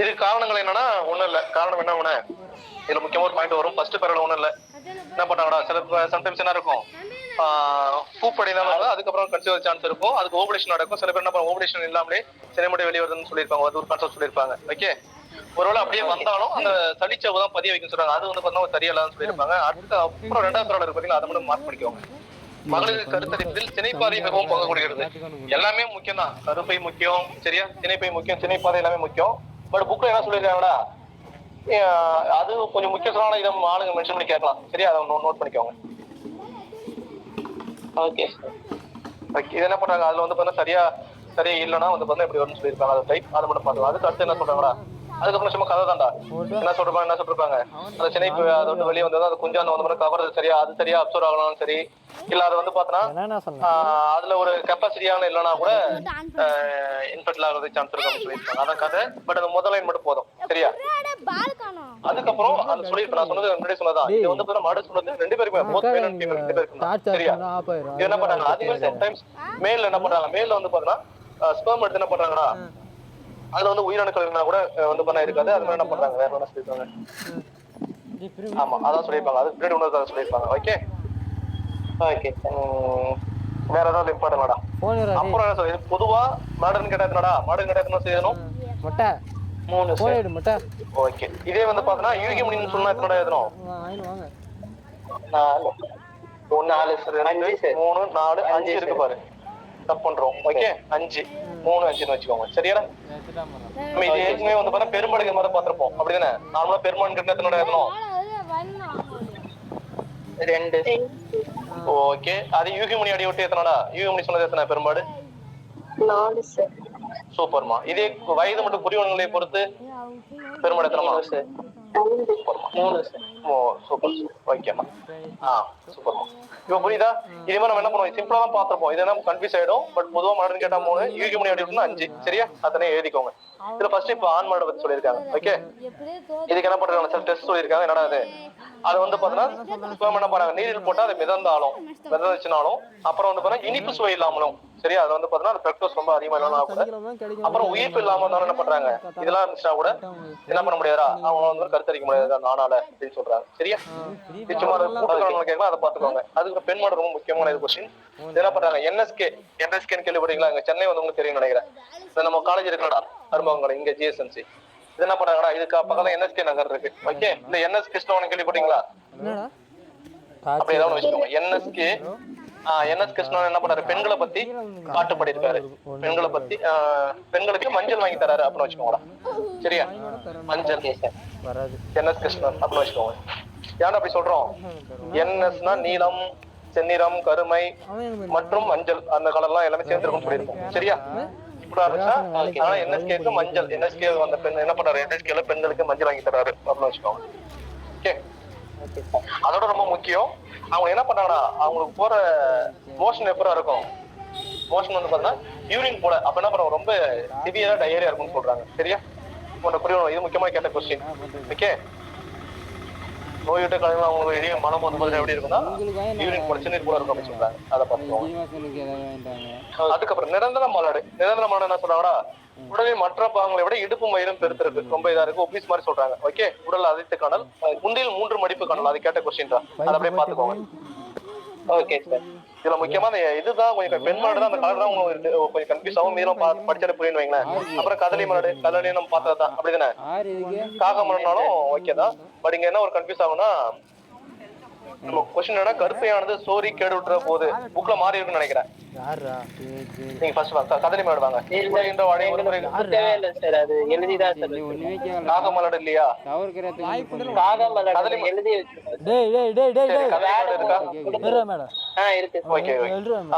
இது காரணங்கள் என்னன்னா ஒண்ணும் இல்ல. காரணம் என்ன ஒண்ணு இதுல முக்கியமா ஒரு பாயிண்ட் வரும். ஃபர்ஸ்ட் பேரல ஒண்ணும் இல்ல. என்ன பண்ணாங்கடா? சில சம்டைம்ஸ் என்ன இருக்கும்? பூப்படைதான் வருது, அதுக்கப்புறம் கன்சீவ் சான்ஸ் இருக்கும். அதுக்கு ஓவலேஷன் நடக்கும். சில பேர் என்ன பண்ணுவாங்க? ஓவலேஷன் இல்லாமலே சினைமுட்டை வெளியே வருதுன்னு சொல்லியிருப்பாங்க. அது ஒரு கான்செப்ட் சொல்லியிருப்பாங்க. ஓகே, ஒருவேளை அப்படியே வந்தாலும் அந்த சளிச்சவு தான் பதிய வைக்க சொல்றாங்க. அது வந்து பார்த்தா தெரியலாம்னு சொல்லியிருப்பாங்க. அடுத்து அப்புறம் 2வது பேரல இருக்கு பார்த்தீங்களா? அதை மட்டும் மார்க் பண்ணிக்கோங்க. மகளிர் கருத்தரிப்பில் சினைப்பாதை மிகவும் பங்கு கொடுக்கிறது. எல்லாமே முக்கியம் தான். கருப்பை முக்கியம், சரியா? சினைப்பை முக்கியம், சினைப்பாதை எல்லாமே முக்கியம். பட் புக்ல என்ன சொல்லியிருக்காங்கடா? அது கொஞ்சம் முக்கியம் சொன்னா இதை ஆளுங்க மென்ஷன் பண்ணி கேட்கலாம். சரியா? அதை நோட் பண்ணிக்கோங்க. ஓகே, இது என்ன பண்றாங்க? அதுல வந்து பார்த்தா சரியா இல்லைன்னா வந்து பார்த்தா எப்படி வரும்னு சொல்லியிருக்காங்க. அது டைப் அதை மட்டும் பார்க்கலாம். அதுக்கு அடுத்து என்ன சொல்றாங்கடா? அதுக்கப்புறம் சும்மா கதை தான்டா. என்ன சொல்லிருப்பாங்க அந்த சென்னை அதை விட்டு வெளியே வந்தது அது கொஞ்சம் அந்த மாதிரி கவர் சரியா அது சரியா அப்சர்வ் ஆகலாம். சரி இல்ல அது வந்து பாத்தீங்கன்னா அதுல ஒரு கெப்பாசிட்டியான இல்லைன்னா கூட இன்ஃபெக்ட் ஆகிறதுக்கு சான்ஸ் இருக்கு அப்படின்னு சொல்லியிருப்பாங்க. அதான் கதை. பட் அந்த முதல் லைன் மட்டும் போதும். சரியா? அதுக்கப்புறம் அந்த சொல்லியிருப்பேன் நான் சொன்னது முன்னாடி சொன்னதான். இது வந்து மாடு சொன்னது 2 பேருக்குமே போத் மேல் அண்ட் ஃபீமேல் 2 பேருக்கும். சரியா? இது என்ன பண்றாங்க அதுவே சம்டைம்ஸ் மேல் என்ன பண்றாங்க மேல்ல வந்து பாத்தீங்கன்னா ஸ்பெர்ம் எடுத்து என்ன பண்றாங்கன்னா அதுல வந்து உயிரணுக்கள் கூட வந்து பண்ண இருக்காது. அது என்ன பண்றாங்க வேற என்ன சொல்லிருக்காங்க. ஆமா அதான் சொல்லியிருப்பாங்க. அது பின்னாடி ஒன்று சொல்லியிருப்பாங்க. ஓகே ஓகே வேற ஏதாவது இம்பார்ட்டன்டா அப்புறம் என்ன சொல்றது பொதுவா மாடர்ன் கேட்டா என்னடா மாடர்ன் கேட்டா என்ன செய்யணும் மொட்டை 3 போயிடு மொட்டை. ஓகே இதே வந்து பாத்தீங்கன்னா யூகி முடின்னு சொன்னா எத்தனை எழுதணும் 4 1 4 3 4 5 இருக்கு பாரு தப்பு பண்றோம். ஓகே 5 3 5ன்னு வச்சுக்கோங்க. சரியா? நம்ம இது ஏற்கனவே வந்து பாத்தீங்கன்னா பெருமாடுக்கு மாதிரி பாத்திருப்போம். அப்படிதானே? நார்மலா பெருமான் கிட்ட எத்தனை எழுதணும் 2. ஓகே அது யூகி மணி அடி விட்டு எத்தனடா யூகி மணி சொன்னது எத்தனை பெருமாடு 4 சார். சூப்பர்மா. இதே வயது மற்றும் புரிவன்களை பொறுத்து பெருமாடு எத்தனைமா 3 ஓ சூப்பர் ஓகேம்மா. சூப்பர்மா. இப்ப புரியுதா? இதே மாதிரி நம்ம என்ன பண்ணுவோம் சிம்பிளா தான் பாத்திருப்போம். இது என்ன கன்ஃபியூஸ் ஆயிடும். பட் பொதுவா மாடர்ன் கேட்டா 3 யூகி மணி அடி விட்டுனா 5. சரியா? அத்தனை எழுதிக்கோங்க. இதுல ஃபர்ஸ்ட் இப்ப ஆண் மாடு பத்தி சொல்லியிருக்காங்க. ஓகே இதுக்கு என்ன பண்றாங்க சார் டெஸ்ட் சொல்லியிருக்காங்க. என்னடா அது வந்து பாத்தீங்கன்னா என்ன பண்றாங்க நீரில் போட்டா அது மிதந்துச்சுனாலும் அப்புறம் வந்து பாத்தீங்கன்னா இனிப்பு சுவை இல்லாமலும் சரியா அது வந்து பாத்தீங்கன்னா ஃப்ரக்டோஸ் ரொம்ப அதிகமா இல்லாம கூட அப்புறம் உயிர்ப்பு இல்லாம இருந்தாலும் என்ன பண்றாங்க இதெல்லாம் இருந்துச்சுன்னா கூட என்ன பண்ண முடியாதா அவங்க வந்து கருத்தரிக்க முடியாது நானால அப்படின்னு சொல்றாங்க. சரியா? சும்மா கேட்கலாம் அதை பாத்துக்கோங்க. அதுக்கு பெண் மாடு ரொம்ப முக்கியமான இது கொஸ்டின். என்ன பண்றாங்க என்எஸ்கேன்னு கேள்விப்பட்டீங்களா? இங்க சென்னை வந்து உங்களுக்கு தெரியும் நினைக்கிறேன். நம்ம காலேஜ் இருக்கடா அருமாங்கடை இங்க ஜிஎஸ்என்சி இது என்ன பண்றாங்கடா இதுக்கு பக்கத்துல என்எஸ்கே நகர் இருக்கு. ஓகே இந்த என்எஸ் கிருஷ்ணவன் கேள்விப்பட்டீங்களா? அப்படி ஏதாவது வச்சுக்கோங்க. என்எஸ் கிருஷ்ணன் என்ன பண்ணாரு பெண்களை பத்தி பாட்டு பாடியிருக்காரு. பெண்களை பத்தி பெண்களுக்கு மஞ்சள் வாங்கி தராரு அப்படின்னு வச்சுக்கோங்கடா. சரியா? மஞ்சள் என்எஸ் கிருஷ்ணன் அப்படின்னு வச்சுக்கோங்க. ஏன்னா அப்படி சொல்றோம் என்எஸ்னா நீலம் செந்நிறம் கருமை மற்றும் மஞ்சள் அந்த கலர் எல்லாம் எல்லாமே சேர்ந்துருக்கும் சொல்லியிருக்கோம். சரியா? என்எஸ்கேக்கு மஞ்சள் என்எஸ்கே அந்த பெண் என்ன பண்றாரு என்எஸ்கேல பெண்களுக்கு மஞ்சள் வாங்கி தராரு அப்படின்னு வச்சுக்கோங்க. ஓகே அதோட ரொம்ப முக்கியம் அவங்க என்ன பண்ணாங்கன்னா அவங்களுக்கு போற மோஷன் எப்பரா இருக்கும் மோஷன் வந்து பாத்தீங்கன்னா யூரின் போல அப்ப என்ன பண்ணுவாங்க ரொம்ப சிவியரா டயரியா இருக்கும்னு சொல்றாங்க. சரியா? புரியணும். இது முக்கியமா கேட்ட கொஸ்டின். ஓகே நோய்விட்ட காலங்கள் அவங்களுக்கு வெளியே மனம் வந்து மாதிரி எப்படி இருக்குன்னா யூரின் போல சின்ன போல இருக்கும் அப்படின்னு சொல்றாங்க. அதை பார்த்துக்கோங்க. அதுக்கப்புறம் நிரந்தர மாநாடு என்ன சொல்றாங்கடா உடலில் மற்ற பாகங்களை விட இடுப்பு மயிலும் பெருத்திருக்கு ரொம்ப இதா இருக்கு ஒபிஸ் மாதிரி சொல்றாங்க. ஓகே உடல் அதிர்த்து காணல் முந்தில் 3 மடிப்பு காணல் அது கேட்ட கொஸ்டின் தான். அதை அப்படியே பாத்துக்கோங்க. ஓகே சார் இதுல முக்கியமா இதுதான் கொஞ்சம் பெண் மாடு தான் அந்த கலர் தான் உங்களுக்கு கொஞ்சம் கன்ஃபியூஸ் ஆகும். மீதும் படிச்சது புரியுன்னு வைங்களேன். அப்புறம் கதலி மாடு கதலி நம்ம பார்த்ததுதான் அப்படிதானே காக மாடுனாலும் ஓகே தான். பட் இங்க என்ன ஒரு கன்ஃபியூஸ் ஆகும்னா நம்ம கொஸ்டின் என்னன்னா கருப்பையானது சோரி கேடு விட்டுற போது புக்ல மாறி இருக்குன்னு நினைக்கிறேன். நீங்க ஃபர்ஸ்ட் வாங்க கதலி மாடு வாங்க. காக மாடு இல்லையா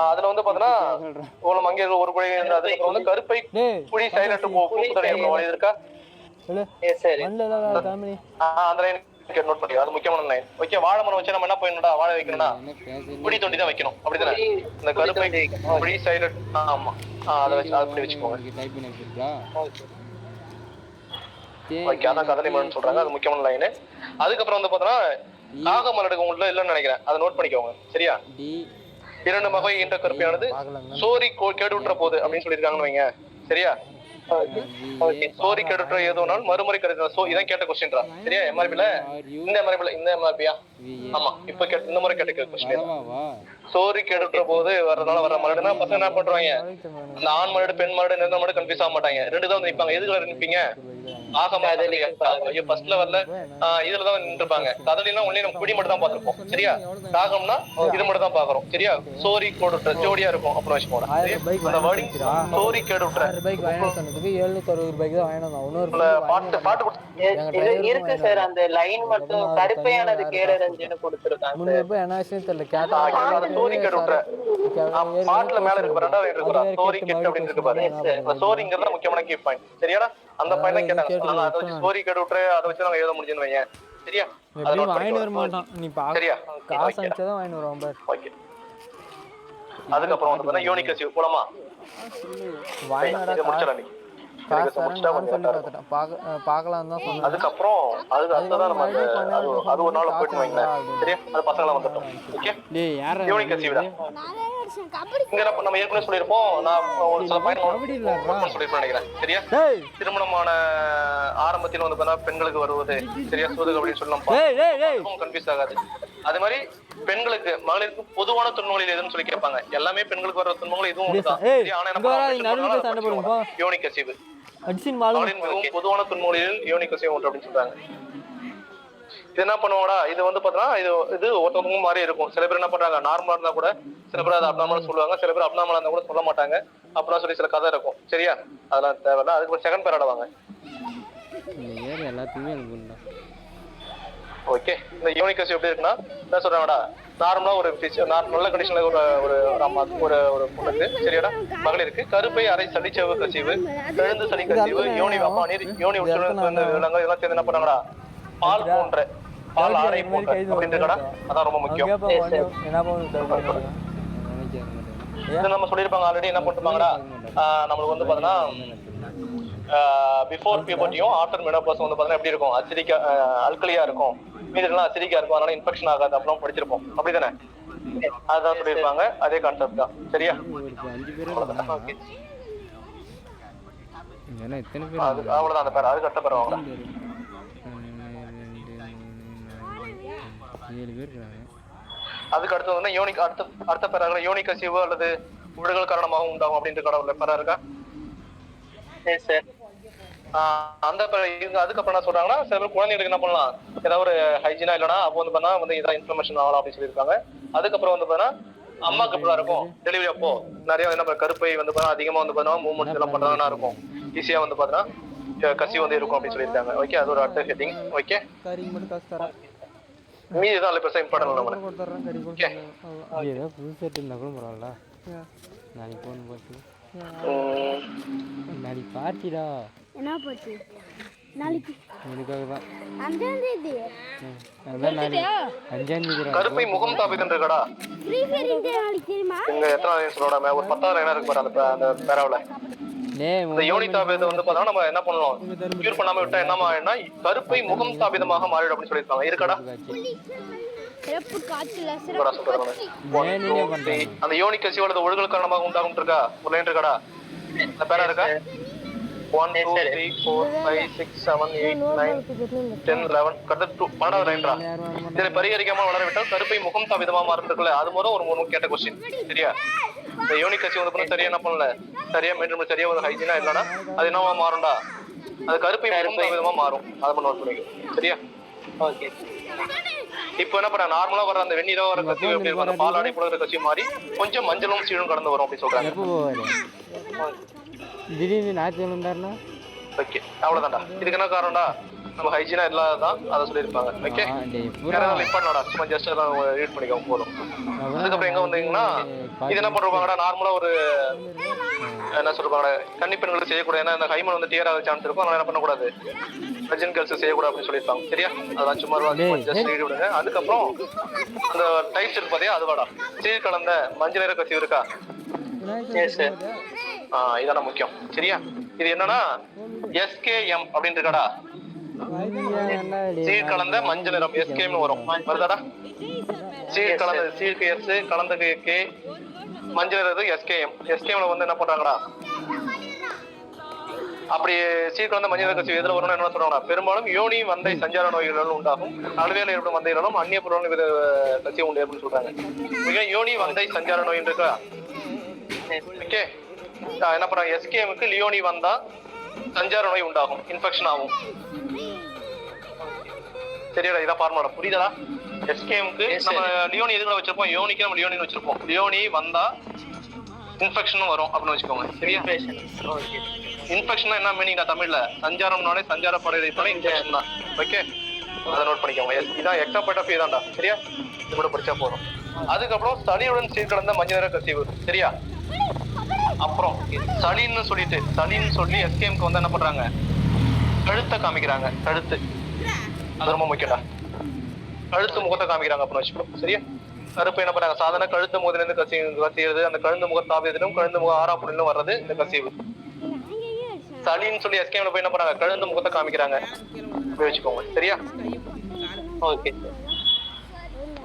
அதுல வந்து பாத்தீங்கன்னா அங்கே ஒரு குழி வந்து கருப்பை குழி சைலண்ட் இருக்கா அந்த நோட் பண்ணி அது முக்கியமான லைன். ஓகே வாழை மரம் வச்சு நம்ம என்ன பண்ணணும்டா வாழை வைக்கணும்னா குடி தொண்டி தான் வைக்கணும் அப்படிதானே இந்த கருப்பை குடி சைலண்ட் ஆமா அதை வச்சு அப்படி வச்சுக்கோங்க. ஓகே அதான் கதலி மரம்னு சொல்றாங்க அது முக்கியமான லைனு. அதுக்கப்புறம் வந்து பாத்தீங்கன்னா காக மலடுக்கு உள்ள இல்லைன்னு நினைக்கிறேன் அதை நோட் பண்ணிக்கோங்க. சரியா? 2 வகை என்ற கருப்பையானது சோரி கேடு விட்டுற போது அப்படின்னு சொல்லியிருக்காங்கன்னு வைங்க. சரியா? சோரி கெடுற ஏதோனாலும் மறுமுறை கெடுற இதான் கேட்ட கொஸ்டின்ரா. சரியா? எம்ஆர்பில இந்த எம்ஆர்பியா ஆமா இப்ப இந்த முறை கேட்ட கொஸ்டின் சோரி கெடுற போது வர்றதுனால வர மலடுனா பசங்க என்ன பண்றாங்க அந்த ஆண் மலடு பெண் மலடு நிறந்த மலடு கன்ஃபியூஸ் ஆக மாட்டாங்க. 2 தான் நிற்பாங்க. எதுக்குள்ள நிற்பீங்க ஆகமா ஃபர்ஸ்ட்ல வரல இதுலதான் நின்றுப்பாங்க. கதலினா ஒன்லி நம்ம குடி மட்டும் தான் பாத்துருப்போம். சரியா? காகம்னா இது மட்டும் தான் பாக்குறோம். சரியா? சோரி கேடுற ஜோடியா இருக்கும் அப்படின்னு வச்சுக்கோங்க. அந்த வேர்டிங் சோரி கேடுற 760 ரூபாய்க்கு தான் வாங்கினோம். பாட்டு இருக்கு சார் அந்த லைன் மட்டும் கருப்பையானது கேடுறது 5ன்னு கொடுத்துருக்கான் முன்ன சார். எப்போ என்ன விஷயம் தெரியல அதை ஸ்டோரி கேட்டு விட்டுற பாட்டுல மேல இருக்கு பாரு, ரெண்டாவது இருக்கு பாரு, ஸ்டோரி கேட்டு அப்படின்னு இருக்கு பாரு. அந்த ஸ்டோரிங்கிறது முக்கியமான கீ பாயிண்ட். சரியாடா? அந்த பாயிண்ட் தான் கேட்டாங்க. அதனால அதை வச்சு ஸ்டோரி கேட்டு விட்டுற, அதை வச்சு நாங்க எழுத முடிஞ்சுன்னு வையேன். சரியா? எப்படியும் வாங்கிட்டு வர மாட்டான். நீ சரியா? காசு அனுப்பிச்சதான் வாங்கிட்டு வருவான் பாரு. ஓகே. அதுக்கப்புறம் வந்து பார்த்தா யூனிக் அசீவ் போலாமா? வாங்கினாடா இதை முடிச்சிடலாம் நீ. காசு தரேன்னு நானும் சொல்லி பார்த்துட்டேன். பார்க்கலாம் தான் சொன்னேன். அதுக்கப்புறம் அதுதான் நம்ம அது ஒரு நாள் போயிட்டு வைங்களேன். சரியா? அது பசங்களாம் வந்துட்டோம். ஓகே. டேய் யாரா யூனிக் அசீவ்டா. இங்க நம்ம ஏற்கனவே சொல்லியிருப்போம். நான் ஒரு சில பாயிண்ட் சொல்லியிருப்பேன் நினைக்கிறேன். சரியா? திருமணமான ஆரம்பத்தில் வந்து பார்த்தா பெண்களுக்கு வருவது சரியா சோதனை அப்படின்னு சொல்லலாம். கன்ஃபியூஸ் ஆகாது. அதே மாதிரி பெண்களுக்கு மகளிருக்கு பொதுவான துன்பங்கள் எதுன்னு சொல்லி கேட்பாங்க. எல்லாமே பெண்களுக்கு வர துன்பங்கள் இதுவும் ஒண்ணுதான். ஆனா என்ன யூனிக் அசீவ் மிகவும் பொதுவான துன்பங்களில் யூனிக் அசீவ் ஒன்று அப்படின்னு சொல்றாங்க. இது என்ன பண்ணுவாங்கடா, இது வந்து பாத்தீங்கன்னா இது ஒருத்தவங்க மாதிரி இருக்கும். சில பேர் என்ன பண்றாங்க, நார்மலா இருந்தா கூட சில பேர் அது அப்நார்மலா சொல்லுவாங்க, சில பேர் அப்நார்மலா இருந்தா கூட சொல்ல மாட்டாங்க. அப்படிலாம் சொல்லி சில கதை இருக்கும். சரியா? அதெல்லாம் தேவையில்ல. அதுக்கு செகண்ட் பேர் ஆடுவாங்க. எல்லாத்தையுமே ஓகே. இந்த யூனிக் அசீவ் எப்படி இருக்குன்னா என்ன சொல்றாங்கடா, நார்மலா ஒரு நல்ல கண்டிஷன்ல ஒரு அம்மா ஒரு பொண்ணுக்கு சரியாடா மகளிருக்கு கருப்பை அரை சளிச்சவு கசிவு எழுந்து சளி கசிவு யோனி அப்பா நீர் யோனி இதெல்லாம் சேர்ந்து என்ன பண்ணாங்கடா பால் போன்ற பால் ஆடை போன்ற அப்படின்றா. அதான் ரொம்ப முக்கியம். இது நம்ம சொல்லியிருப்பாங்க ஆல்ரெடி. என்ன பண்ணிருப்பாங்கடா, நம்மளுக்கு வந்து பாத்தீங்கன்னா பிஃபோர் பியூபர்ட்டியும் ஆஃப்டர் மெனோபாஸ் வந்து பாத்தீங்கன்னா எப்படி இருக்கும், அசிடிக்கா அல்கலியா இருக்கும், மீதெல்லாம் அசிடிக்கா இருக்கும், அதனால இன்ஃபெக்ஷன் ஆகாது அப்படிலாம் படிச்சிருப்போம். அப்படிதானே? அதுதான் சொல்லியிருப்பாங்க. அதே கான்செப்ட் தான். சரியா? அவ்வளவுதான். அந்த பேர் அதுக்கு அடுத்த பேர் வாங்க. அதுக்கு அடுத்து வந்து யூனிக் அடுத்த பேராக யூனிக் அசீவ் அல்லது உடல்கள் காரணமாக உண்டாகும் அப்படின்ற கடவுள் பேரா இருக்கா? அந்த அதுக்கப்புறம் என்ன சொல்றாங்கன்னா, சில பேர் குழந்தைகளுக்கு என்ன பண்ணலாம், ஏதாவது ஒரு ஹைஜீனா இல்லைன்னா அப்போ வந்து பண்ணா வந்து இதான் இன்ஃபர்மேஷன் ஆகலாம் அப்படின்னு சொல்லியிருக்காங்க. அதுக்கப்புறம் வந்து பார்த்தா அம்மாக்கு எப்படிதான் இருக்கும் டெலிவரி அப்போ நிறைய என்ன கருப்பை வந்து பார்த்தா அதிகமா வந்து பார்த்தா மூவ்மெண்ட்ஸ் எல்லாம் பண்றதுனா இருக்கும். ஈஸியா வந்து பார்த்தா கசி வந்து இருக்கும் அப்படின்னு சொல்லியிருக்காங்க. ஓகே. அது ஒரு அடுத்த ஹெட்டிங். ஓகே. மீதி தான் பெருசா இம்பார்ட்டன்ட் நம்ம. ஓகே. ஏதோ புது செட் இருந்தா கூட பரவாயில்ல. நாளைக்கு போன் போட்டு நாளைக்கு பார்ட்டிடா. என்ன போச்சு நாளைக்கு? இதுக்காக தான் 5ஆம் தேதி. அதான் நாளைக்கு 5ஆம் தேதி. கருப்பை முகம் தாபிதன் இருக்கடா. ஃப்ரீ ஃபயர் இந்த நாளைக்கு தெரியுமா? இங்க எத்தனை லைன் சொல்றடா, ஒரு 10,000 லைன் இருக்கு பாரு அந்த பேராவுல. இந்த யோனி தாபிதம் வந்து பார்த்தா நம்ம என்ன பண்ணணும், கியூர் பண்ணாம விட்டா என்னமா ஆயிடும்னா கருப்பை முகம் தாபிதமாக மாறிடும் அப்படின்னு சொல்லியிருக்காங்க. இருக்கடா? அந்த யோனிக் அசீவ் அல்லது ஒழுகல் காரணமாக உண்டாகும் இருக்கா? ஒரு லைன் இருக்கடா? அந்த பேரா இருக்கா? 1 2 3 4 5 6 7 8 9 10 11 கரெக்டா 12வது லைன்டா. இதை பரிகரிக்காம வளரவிட்டால் கருப்பை முகம் தாபிதமா மாறுறதுக்குள்ள அது முதல் ஒரு கேட்ட கொஸ்டின். சரியா? இந்த யூனிக் அசீவ் வந்து சரியா என்ன பண்ணல, சரியா மெயின்டைன் சரியா ஒரு ஹைஜீனா இல்லைன்னா அது என்னவா மாறும்டா, அது கருப்பை முகம் தாபிதமா மாறும். அதை பண்ண சொல்லுங்க. சரியா? ஓகே. இப்போ என்ன பண்ண நார்மலா வர அந்த வெந்நீரோ வர கசிவு எப்படி இருக்கும், அந்த பாலாடை போல கசிவு மாதிரி கொஞ்சம் மஞ்சளும் சீடும் கடந்து வரும் அப்படின்னு சொல்றாங்க. திடீர்னு ஞாயிற்றுக்கிழமை இருந்தாருன்னா ஓகே. அவ்வளவுதான்டா. இதுக்கு என்ன காரணம்டா, நம்ம ஹைஜீனா இல்லாததான் அதை சொல்லியிருப்பாங்க. ஓகே. பண்ணடா சும்மா ஜஸ்ட் எல்லாம் ரீட் பண்ணிக்கோங்க போதும். அதுக்கப்புறம் எங்க வந்தீங்கன்னா இது என்ன பண்ணுவாங்கடா, நார்மலா ஒரு என்ன சொல்றாங்க கன்னி பெண்களுக்கு செய்யக்கூடாது. ஏன்னா இந்த ஹைமன் வந்து டியர் ஆக சான்ஸ் இருக்கும், அதனால என்ன பண்ணக்கூடாது, வெர்ஜின் கேர்ள்ஸ் செய்யக்கூடாது அப்படின்னு சொல்லியிருப்பாங்க. சரியா? அதான் சும்மா ஜஸ்ட் ரீட் விடுங்க. அதுக்கப்புறம் அந்த டைப்ஸ் இருக்கு பாத்தியா, அதுவாடா சீர் கலந்த மஞ்சள் நிற கசிவு இருக்கா? இதான முக்கியம். சரியா? இது என்னன்னா SKM அப்படின்னு இருக்கடா, சீர் கலந்த மஞ்சள் நிறம் SKM வரும். வருதாடா? சீர் கலந்த சீருக்கு S கலந்தது K மஞ்சள் நிறது SKM. SKMல வந்து என்ன பண்றாங்கடா, அப்படி சீர் கலந்த மஞ்சள் நிற கசிவு எதுல வரும்னு என்ன சொல்றாங்கன்னா, பெரும்பாலும் யோனி வந்தை சஞ்சார நோய்கள் உண்டாகும், அலுவையில் ஏற்படும் வந்தைகளும் அந்நிய பொருளும் வித கசிவு உண்டு அப்படின்னு சொல்றாங்க. மிக யோனி வந்தை சஞ்சார நோய் இருக்கா? ஓகே. என்ன பண்றாங்க, SKMக்கு லியோனி வந்தா சஞ்சார நோய் உண்டாகும், இன்ஃபெக்ஷன் ஆகும். சரியா? இதான் ஃபார்முலா. புரியுதா? SKMக்கு நம்ம லியோனி எதுக்குள்ள வச்சிருப்போம், யோனிக்கு நம்ம லியோனின்னு வச்சிருப்போம். லியோனி வந்தா இன்ஃபெக்ஷனும் வரும் அப்படின்னு வச்சுக்கோங்க. சரியா? இன்ஃபெக்ஷன் என்ன மீனிங் தமிழ்ல? சஞ்சாரம்னாலே சஞ்சார படையில இன்ஃபெக்ஷன் தான். ஓகே. அதை நோட் பண்ணிக்கோங்க. இதான் எக்ஸ்ட்ரா பாயிண்ட் ஆஃப் வியூ தான்டா. சரியா? இது கூட படிச்சா போதும். அதுக்கப்புறம் சளியுடன் சீர்கலந்த மஞ்சள் நிற கசிவு. சரியா? அப்புறம் சளின்னு சொல்லி எஸ்கேம்க்கு வந்து என்ன பண்றாங்க, கழுத்தை காமிக்கிறாங்க. கழுத்து அது ரொம்ப முக்கியம்டா. கழுத்து முகத்தை காமிக்கிறாங்க அப்படின்னு வச்சுக்கோ. சரியா? கருப்பு என்ன பண்றாங்க, சாதாரண கழுத்து முகத்திலிருந்து கசியுறது, அந்த கழுந்து முக தாவியத்திலும் கழுந்து முக ஆறாப்புலிலும் வர்றது இந்த கசிவு. சளின்னு சொல்லி எஸ்கேம்ல போய் என்ன பண்றாங்க, கழுந்து முகத்தை காமிக்கிறாங்க. வச்சுக்கோங்க. சரியா? Okay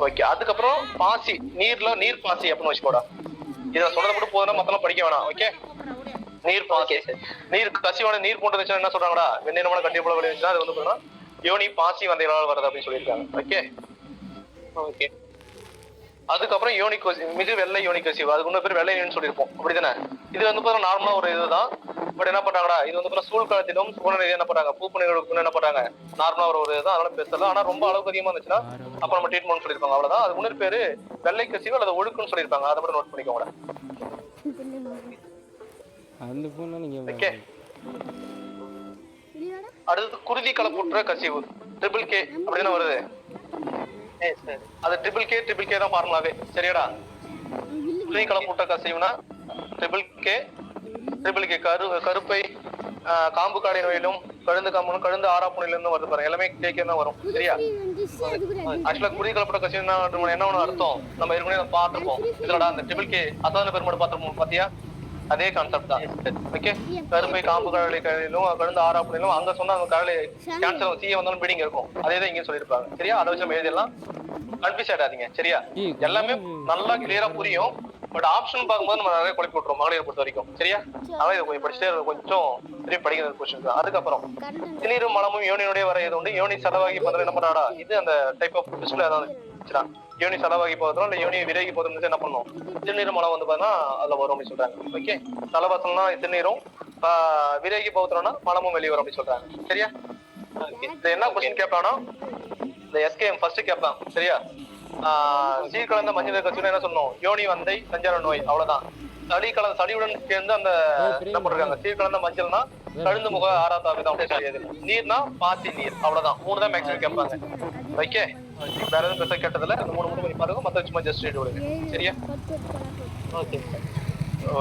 okay. அதுக்கப்புறம் பாசி, நீர் பாசி அப்படின்னு வச்சுக்கோடா. இதை சொல்றது மட்டும் போதுன்னா மத்தெல்லாம் படிக்க வேணாம். ஓகே? நீர் பாசி, நீர் கசிவான நீர் போட்டு வச்சா என்ன சொல்றாங்கடா, வெண்ணிறமான கட்டி போல வெளியே அது வந்து யோனி பாசி வந்தைகளால் வருது அப்படின்னு சொல்லியிருக்காங்க. Okay okay. அதுக்கப்புறம் யோனி மிகு வெள்ளை யோனி கசிவு, அதுக்கு இன்னும் பேர் வெள்ளை யோனின்னு சொல்லியிருப்போம். அப்படிதானே? இது வந்து நார்மலா ஒரு இதுதான். பட் என்ன பண்றாங்கடா, இது வந்து சூழ் காலத்திலும் சூழ்நிலை என்ன பண்றாங்க, பூப்பு நிகழ்வுக்கு என்ன பண்றாங்க, நார்மலா ஒரு இதுதான். அதனால பேசல. ஆனா ரொம்ப அளவுக்கு அதிகமா இருந்துச்சுன்னா அப்ப நம்ம ட்ரீட்மெண்ட் சொல்லியிருப்பாங்க. அவ்வளவுதான். அது முன்னாடி பேரு வெள்ளை கசிவு அல்லது ஒழுக்குன்னு சொல்லியிருப்பாங்க. அதை மட்டும் நோட் பண்ணிக்கோங்க. ஓகே. அடுத்து குருதி கலப்புற்ற கசிவு, ட்ரிபிள் கே அப்படின்னு வருது. அது ட்ரிபிள் கே தான் ஃபார்முலாவே. சரியாடா? குருதி கலப்புற்ற கசிவுனா ட்ரிபிள் கே கருப்பை காம்பு காடை நோயிலும் கழுந்து ஆறாப்புணிலும் வருது பாருங்க. எல்லாமே கேக்கே தான் வரும். சரியா? ஆக்சுவலா குருதி கலப்புற்ற கசிவு என்ன ஒண்ணு அர்த்தம் நம்ம ஏற்கனவே பார்த்திருப்போம். இதுலடா அந்த ட்ரிபிள் கே அதான் பெருமாடு பார்த்திருப்போம். பாத்தியா? அதே கான்செப்ட் தான். ஓகே. கருப்பை காம்பு காலையிலும் கழுந்து ஆறாப்புணிலும் அங்க சொன்னா அந்த காலை கேன்சர் சீய வந்தாலும் பீடிங் இருக்கும். அதே தான் இங்க சொல்லியிருப்பாங்க. சரியா? அதை வச்சு நம்ம எழுதிடலாம். கன்ஃபியூஸ் ஆயிடாதீங்க. சரியா? எல்லாமே நல்லா கிளியரா புரியும். பட் ஆப்ஷன் பார்க்கும்போது நம்ம நிறைய குழப்பி விட்டுரும் மகளிரை பொறுத்த வரைக்கும். சரியா? அதான் இதை கொஞ்சம் படிச்சுட்டே கொஞ்சம் திரும்பி படிக்கிற கொஸ்டின் தான். அதுக்கப்புறம் திணீரும் மலமும் யோனியோட வர இது உண்டு. யோனி செலவாகி போதும் என்ன பண்றாடா, இது அந்த டைப் ஆஃப் டிஸ்பிளே தான். யோனி செலவாகி போதும் இல்ல யோனி விலகி போதும் என்ன பண்ணும், திருநீரும் மலம் வந்து பார்த்தா அதுல வரும் அப்படின்னு சொல்றாங்க. ஓகே. தலைவாசம்னா திருநீரும், விலகி போதும்னா மலமும் வெளியே வரும் அப்படின்னு சொல்றாங்க. சரியா? இது என்ன கொஸ்டின் கேட்பானா, இந்த எஸ்கேஎம் ஃபர்ஸ்ட் கேட்பான். சரியா? சீர்கலந்த மஞ்சள் கசிவு என்ன சொன்னோம், யோனி வந்தை சஞ்சார நோய். அவ்வளவுதான். சளியுடன் சேர்ந்து அந்த என்ன பண்றாங்க, சீர்கலந்த மஞ்சள்னா கழுந்து முக ஆறாத்தாவிதான் அப்படியே சொல்லியது. நீர்னா பாசி நீர். அவ்வளவுதான். 3 தான் மேக்ஸிமம் கேட்பாங்க. ஓகே. வேற எதுவும் பெருசா கேட்டதில்ல. அந்த 3 கொஞ்சம் பாருங்க. மத்த சும்மா ஜஸ்ட் ரீட் விடுங்க. சரியா? ஓகே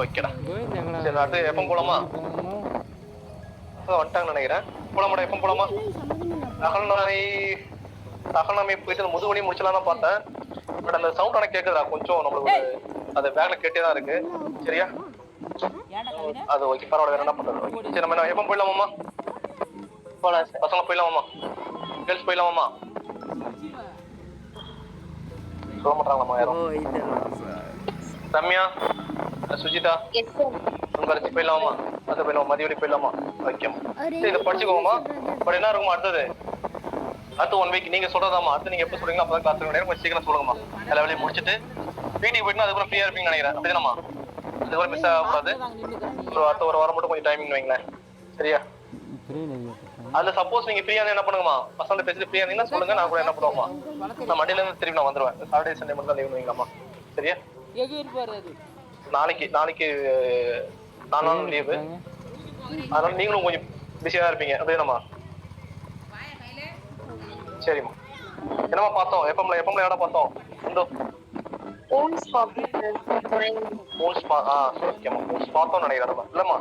ஓகேடா. சரி, அடுத்து எப்போ போலாமா? வந்துட்டாங்கன்னு நினைக்கிறேன். போலாமாடா? எப்போ போலாமா? அகல்நாமை போயிட்டு முதுவலி முடிச்சலாம் தான் பார்த்தேன். பட் அந்த சவுண்ட் ஆனா கேக்குதா கொஞ்சம் நம்மளுக்கு அது பேக்ல கேட்டே தான் இருக்கு. சரியா? அது ஓகே, பரவாயில்ல. என்ன பண்றது? சரி, நம்ம எப்போ போயிடலாமாம்மா? போலாம் சார். பசங்க போயிடலாமாம்மா? கேர்ள்ஸ் போயிடலாமாம்மா? சொல்ல மாட்டாங்களாம்மா யாரும்? ரம்யா, சுஜிதா, உங்க போயிடலாமா? அது போயிடலாமா? மதியவரி போயிடலாமா? ஓகேம்மா. சரி, இதை படிச்சுக்கோமா. பட் என்ன இருக்குமா அடுத்தது? அடுத்து 1 வீக் நீங்க சொல்றதாமா. அடுத்து நீங்க எப்ப சொல்றீங்களோ அப்பதான் கிளாஸ் நேரம் கொஞ்சம் சீக்கிரம் சொல்லுங்கம்மா. எல்லா வேலையும் முடிச்சுட்டு வீட்டுக்கு போயிட்டு அதுக்கப்புறம் ஃப்ரீயா இருப்பீங்கன்னு நினைக்கிறேன். அப்படிதானம்மா? அதுக்கப்புறம் மிஸ் ஆகக்கூடாது. அடுத்த ஒரு வாரம் மட்டும் கொஞ்சம் டைமிங் வைங்களேன். சரியா? அதுல சப்போஸ் நீங்க ஃப்ரீயா என்ன பண்ணுங்கம்மா, பசங்க பேசிட்டு ஃப்ரீயா இருந்தீங்கன்னா சொல்லுங்க. நான் கூட என்ன பண்ணுவோம்மா, நான் மண்டேல இருந்து திரும்பி நான் வந்துருவேன். சாட்டர்டே சண்டே மட்டும் தான் லீவ் வைங்களாம்மா. சரியா? நாளைக்கு 4 நாள் லீவு. அதனால நீங்களும் கொஞ்சம் பிஸியா இருப்பீங்க. அப்படிதானம்மா? சரிம்மா. என்னமா பார்த்தோம்? எப்பம்ல இடம் பார்த்தோம்? பார்த்தோம் நினைக்கிறேன் நம்ம. இல்லம்மா?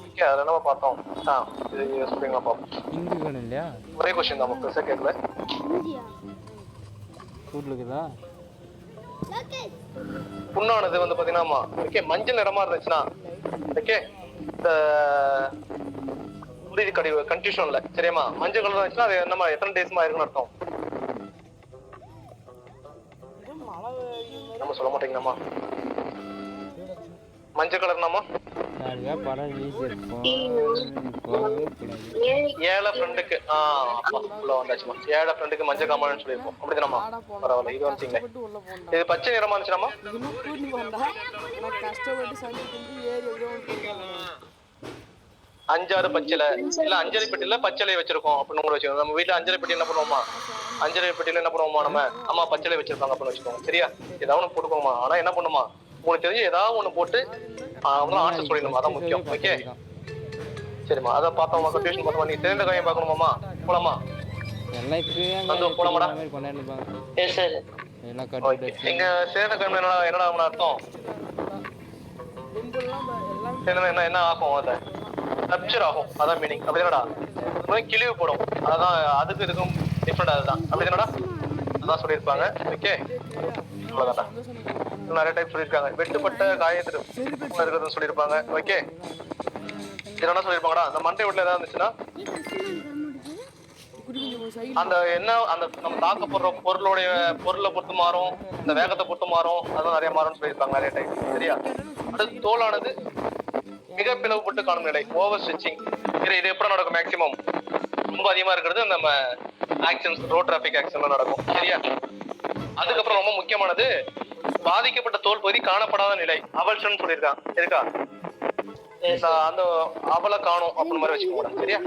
ஓகே, அது என்னமா பார்த்தோம்? இது சொல்றீங்களா பாப்போம். ஒரே கொஸ்டின் தான் பெருசா கேட்கல. புண்ணானது வந்து பாத்தீங்கன்னா ஓகே மஞ்சள் நிறமா இருந்துச்சுன்னா ஓகே இந்த கன்ஃபியூஷன் இல்ல. சரியாமா? மஞ்சள் கலர் இருந்துச்சுன்னா அது என்னமா எத்தனை டேஸ்மா இருக்குன்னு அர்த்தம்? நம்ம சொல்ல மாட்டீங்களாமா? மஞ்சள் கலர்னாமா? ஏழை ஃப்ரெண்டுக்கு வந்தாச்சுமா. ஏழை ஃப்ரெண்டுக்கு மஞ்சள் காமான்னு சொல்லியிருப்போம். அப்படிதானம்மா? பரவாயில்ல. இது வந்துச்சுங்களே. இது பச்சை நிறமா இருந்துச்சுனாமா? 5-6 பச்சளை இல்ல 5 பெட்டியில பச்சளை வச்சிருக்கோம் அப்படின்னு கூட வச்சுக்கோங்க. நம்ம வீட்டுல 5 பெட்டி என்ன பண்ணுவோமா, 5 பெட்டியில என்ன பண்ணுவோமா நம்ம, அம்மா பச்சளை வச்சிருப்பாங்க அப்படின்னு வச்சுக்கோங்க. சரியா? ஏதாவது ஒண்ணு போட்டுக்கோமா. ஆனா என்ன பண்ணுமா, உங்களுக்கு தெரிஞ்சு ஏதாவது ஒண்ணு போட்டு ஆன்சர் சொல்லிடணுமா. அதான் முக்கியம். ஓகே சரிம்மா. அதை பார்த்தோமா? கன்ஃபியூஷன் பார்த்தோமா? நீ தெரிந்த காயம் பார்க்கணுமாமா? போலாமா? எல்லாம் இப்பவே வந்து போலாமாடா? கொண்டாடுப்பாங்க எஸ் சார். எல்லாம் ஓகே. கட்டு இங்க சேத கண்ணு என்னடா அவன அர்த்தம்? சேதனா என்ன ஆகும்? அத ரப்சர் ஆகும், அதான் மீனிங். அப்படிதானடா? கிழிவு போடும், அதான். அதுக்கு இதுக்கும் டிஃபரெண்ட் அதுதான். அப்படிதானடா? அதான் சொல்லியிருப்பாங்க. ஓகே, அவ்வளவுதான்டா. நிறைய டைப் சொல்லியிருக்காங்க. வெட்டுப்பட்ட காயத்திற்கு இருக்கிறதுன்னு சொல்லியிருப்பாங்க. ஓகே, என்ன சொல்லியிருப்பாங்கடா? அந்த மண்டை வீட்டுல ஏதாவது இருந்துச்சுன்னா அந்த என்ன அந்த நம்ம தாக்க போடுற பொருளை பொறுத்து மாறும், இந்த வேகத்தை பொறுத்து மாறும், அதான் நிறைய மாறும்னு சொல்லியிருப்பாங்க நிறைய டைம். சரியா? அடுத்து தோலானது மிக பிளவுபட்டு காணும் நிலை, ஓவர் ஸ்டிச்சிங். இது எப்படி நடக்கும்? மேக்சிமம் ரொம்ப அதிகமா இருக்கிறது நம்ம ஆக்சிடென்ட்ஸ், ரோட் டிராபிக் ஆக்சிடென்ட்ல நடக்கும். சரியா? அதுக்கப்புறம் ரொம்ப முக்கியமானது பாதிக்கப்பட்ட தோல் பகுதி காணப்படாத நிலை, அவல்ஷன் சொல்லியிருக்கான். இருக்கா? அந்த அவலை காணும் அப்படின்னு மாதிரி வச்சுக்கோங்க. சரியா?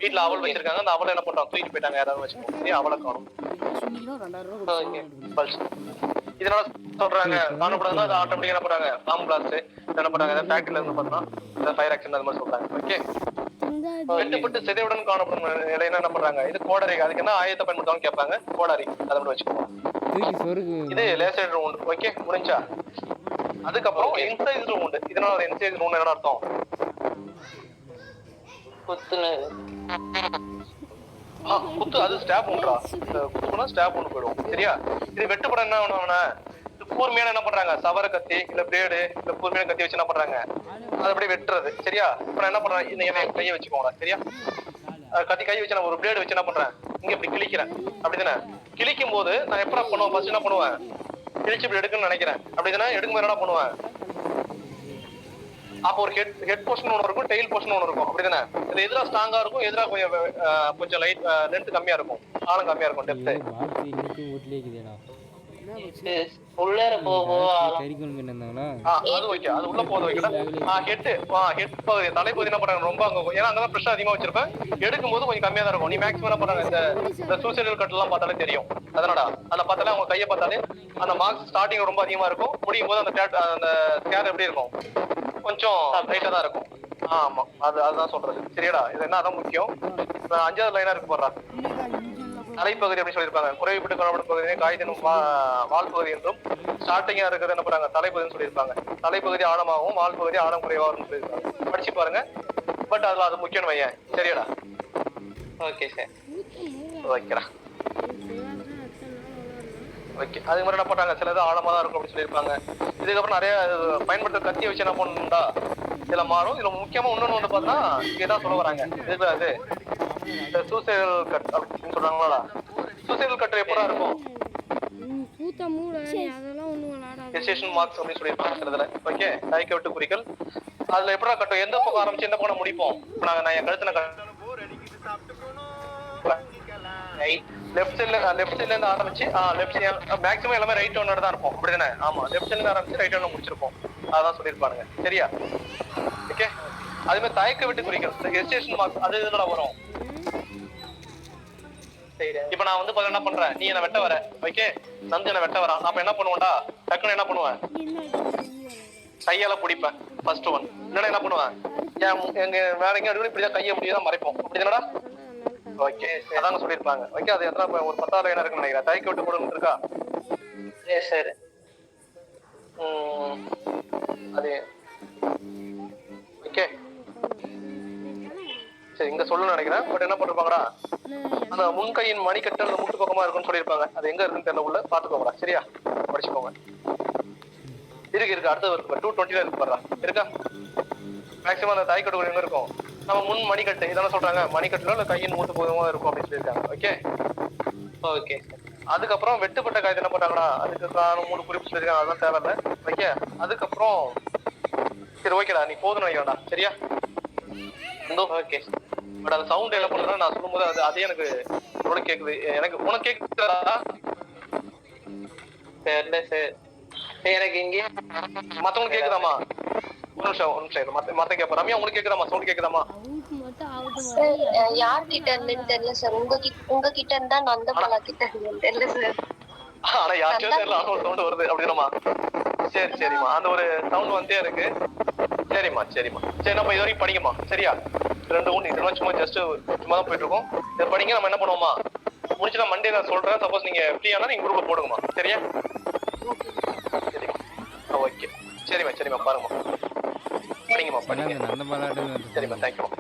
வீட்டுல அவல் வச்சிருக்காங்க, அந்த அவலை என்ன பண்றாங்க? தூக்கிட்டு போயிட்டாங்க யாராவது வச்சுக்கோங்க. சரியா? அவலை காணும். இதனால சொல்றாங்க காணப்படாதுன்னா அது ஆட்டோமேட்டிக்கா என்ன பண்றாங்க? பாம்பு பிளாஸ்ட் என்ன பண்றாங்க? ஏதாவது ஃபேக்டரியில இருந்து பார்த்தா ஃபயர் ஆக்சிடென்ட் அது மாதிரி சொல்றாங்க. ஓகே, வெட்டுப்பட்டு சிதைவுடன் காணப்படும் நிலையில என்ன பண்றாங்க? இது கோடரி. அதுக்கு என்ன ஆயத்தை பயன்படுத்தாலும் கேட்பாங்க. கோடரி அதை மட்டும் வச்சுக்கோங்க. இது லேசர் ரவுண்ட். ஓகே, முடிஞ்சா? அதுக்கப்புறம் இன்சைஸ் ரவுண்ட். இதனால ஒரு இன்சைஸ் ரவுண்ட் என்ன அர்த்தம்? குத்துனது. குத்து, அது ஸ்டாப் உண்டா? குத்துனா ஸ்டாப் ஒன்று போயிடும். சரியா? இது வெட்டுப்பட என்ன பண்ணுவாங்க? கூர்மையான என்ன பண்றாங்க? சவர கத்தி இல்ல பிளேடு இல்ல கூர்மையான கத்தி வச்சு என்ன பண்றாங்க? அது அப்படியே வெட்டுறது. சரியா? இப்ப நான் என்ன பண்றேன்? இந்த கையை வச்சுக்கோங்க. சரியா? கத்தி கை வச்சு நான் ஒரு பிளேடு வச்சு என்ன பண்றேன்? இங்க இப்படி கிழிக்கிறேன். அப்படிதானே? கிழிக்கும் போது நான் எப்படா பண்ணுவேன்? ஃபர்ஸ்ட் என்ன பண்ணுவேன்? கிழிச்சு இப்படி எடுக்கணும்னு நினைக்கிறேன். அப்படிதானே? எடுக்கும்போது என்ன பண்ணுவேன்? அப்போ ஒரு ஹெட் போர்ஷன் ஒன்று இருக்கும், டெயில் போர்ஷன் ஒன்று இருக்கும். அப்படிதானே? இது எதிராக ஸ்ட்ராங்கா இருக்கும், எதிராக கொஞ்சம் லைட் லென்த் கம்மியா இருக்கும், ஆழம் கம்மியா இருக்கும், டெப்த். உள்ளார அது ஓகே, அது உள்ள போது வைக்கடா. ஹெட் பகுதி, தலைப்பகுதி என்ன பண்றாங்க? ரொம்ப அங்க, ஏன்னா அங்கதான் பிரஷர் அதிகமா வச்சிருப்பேன். எடுக்கும் போது கொஞ்சம் கம்மியா தான் இருக்கும். நீ மேக்ஸிமம் என்ன பண்றாங்க? இந்த சூசைடல் கட் எல்லாம் பார்த்தாலே தெரியும். அதனால அதை பார்த்தாலே அவங்க கையை பார்த்தாலே அந்த மார்க்ஸ் ஸ்டார்டிங் ரொம்ப அதிகமா இருக்கும், முடியும் போது அந்த ஸ்கேர் எப்படி இருக்கும்? கொஞ்சம் லைட்டா தான் இருக்கும். ஆமா, அதுதான் சொல்றது. சரியாடா? இது என்ன அதான் முக்கியம். 5வது லைனா இருக்கு போடுறா. தலைப்பகுதி அப்படின்னு சொல்லியிருப்பாங்க. குறைவுபட்டு காணப்படும் பகுதியை காய்தினும் வால் பகுதி என்றும், ஸ்டார்டிங்கா இருக்கிறது என்ன பண்றாங்க? தலைப்பகுதின்னு சொல்லியிருப்பாங்க. தலைப்பகுதி ஆழமாகவும் வால் பகுதி ஆழம் குறைவாகவும் சொல்லியிருப்பாங்க. படிச்சு பாருங்க. பட் அதுல அது முக்கியம் வையன். சரியாடா? Okay sir. வைக்கிறேன். ஓகே, அதுக்கு மாதிரி என்ன பண்றாங்க? சிலது ஆழமா தான் இருக்கும் அப்படின்னு சொல்லியிருப்பாங்க. இதுக்கப்புறம் நிறைய பயன்படுத்த கத்தியை வச்சு என்ன பண்ணணும்டா? இதுல மாறும். இதுல முக்கியமா இன்னொன்னு வந்து பார்த்தா இதான் சொல்ல வராங்க. அது இந்த சூசைடல் கட் அப்படின்னு சொல்றாங்களா? சூசைடல் கட் எப்படா இருக்கும்? எஸ்டேஷன் மார்க்ஸ் அப்படின்னு சொல்லியிருப்பாங்க சிலதுல. ஓகே, தயக்க விட்டு குறிகள். அதுல எப்படா கட்டும்? எந்த பக்கம் ஆரம்பிச்சு எந்த பக்கம் முடிப்போம்? நான் என் கழுத்துல லெஃப்ட் சைட்ல இருந்து ஆரம்பிச்சு லெஃப்ட் சைடு மேக்ஸிமம் எல்லாமே ரைட் ஹேண்டட் தான் இருக்கும். அப்படிதானே? ஆமா, லெஃப்ட் சைட்ல இருந்து ஆரம்பிச்சு ரைட் ஹேண்ட்ல முடிச்சிருப்போம். அதான் சொல்லியிருப்பாங்க. சரியா? ஓகே, அதே மாதிரி தயக்க விட்டு குறிகள் எஸ்டேஷன் மார்க்ஸ் அது இதுல வரும். இப்ப நான் வந்து என்ன பண்றேன்? நீ என்ன வெட்ட வர. ஓகே, நந்து என்ன வெட்ட வரான். அப்ப என்ன பண்ணுவேன்டா? டக்குன்னு என்ன பண்ணுவேன்? கையால பிடிப்பேன் ஃபர்ஸ்ட் ஒன். இல்லைன்னா என்ன பண்ணுவேன்? எங்க வேற எங்க எடுக்கணும், இப்படிதான் கையை முடியதான் மறைப்போம். அப்படிதானடா? ஓகே, அதாங்க சொல்லியிருப்பாங்க. ஓகே, அது எத்தனை ஒரு 10வது லைனா இருக்குன்னு நினைக்கிறேன். தயக்க விட்டு கூட இருக்கா? சார். அது ஓகே, சரி, இங்க சொல்லணும்னு நினைக்கிறேன். பட் என்ன பண்ணிருப்பாங்கடா? அந்த முன்கையின் மணிக்கட்டு அந்த முட்டு பக்கமா இருக்குன்னு சொல்லியிருப்பாங்க. அது எங்க இருக்குன்னு தெரியல, உள்ள பாத்துக்கோங்கடா. சரியா? படிச்சுக்கோங்க. இருக்கு அடுத்தது இருக்கு. 220 இருக்கு பாருடா. இருக்கா? மேக்ஸிமம் அந்த தாய்க்கட்டு எங்க இருக்கும்? நம்ம முன் மணிக்கட்டு இதெல்லாம் சொல்றாங்க. மணிக்கட்டுல இல்ல கையின் மூட்டு பக்கமா இருக்கும் அப்படின்னு சொல்லியிருக்காங்க. Okay okay. அதுக்கப்புறம் வெட்டுப்பட்ட காயத்தை என்ன பண்றாங்கடா? அதுக்கு 3 குறிப்பு சொல்லியிருக்காங்க. அதெல்லாம் தேவையில்ல. ஓகே, அதுக்கப்புறம் சரி ஓகேடா, நீ போதுன்னு நினைக்கிறேன்டா. சரியா? ஓகே, பட் அந்த சவுண்ட் என்ன பண்றேன்னா நான் சொல்லும்போது அதே எனக்கு உனக்கு கேக்குது. உனக்கு கேக்குதா? தெரியல சார். எனக்கு இங்கே மத்தவங்களுக்கு கேக்குதாமா? ஒரு நிமிஷம் மத்த கேப்ப. ரம்யா உங்களுக்கு கேக்குதாமா? சவுண்ட் கேக்குதாமா? யார் கிட்ட இருந்துன்னு தெரியல சார். உங்ககிட்ட இருந்தா நந்தபாலா கிட்ட இருந்துன்னு தெரியல சார். ஆனா யாருக்கே தெரியல, ஆனா ஒரு சவுண்ட் வருது அப்படின்னா. சரிம்மா, அந்த ஒரு சவுண்ட் வந்துட்டே இருக்கு. சரிம்மா. சரி, நம்ம இது வரைக்கும் படிங்கம்மா. சரியா? 2 1 இதெல்லாம் சும்மா ஜஸ்ட் சும்மா தான் போயிட்டு இருக்கோம். இதை படிங்க. நம்ம என்ன பண்ணுவோமா? முடிச்சு நான் மண்டே நான் சொல்றேன். சப்போஸ் நீங்க ஃப்ரீயானா நீங்க குரூப்ல போடுங்கம்மா. சரியா? சரிம்மா. ஓகே. சரிம்மா பாருங்கம்மா. சரிங்கம்மா. சரிம்மா. தேங்க்யூம்மா.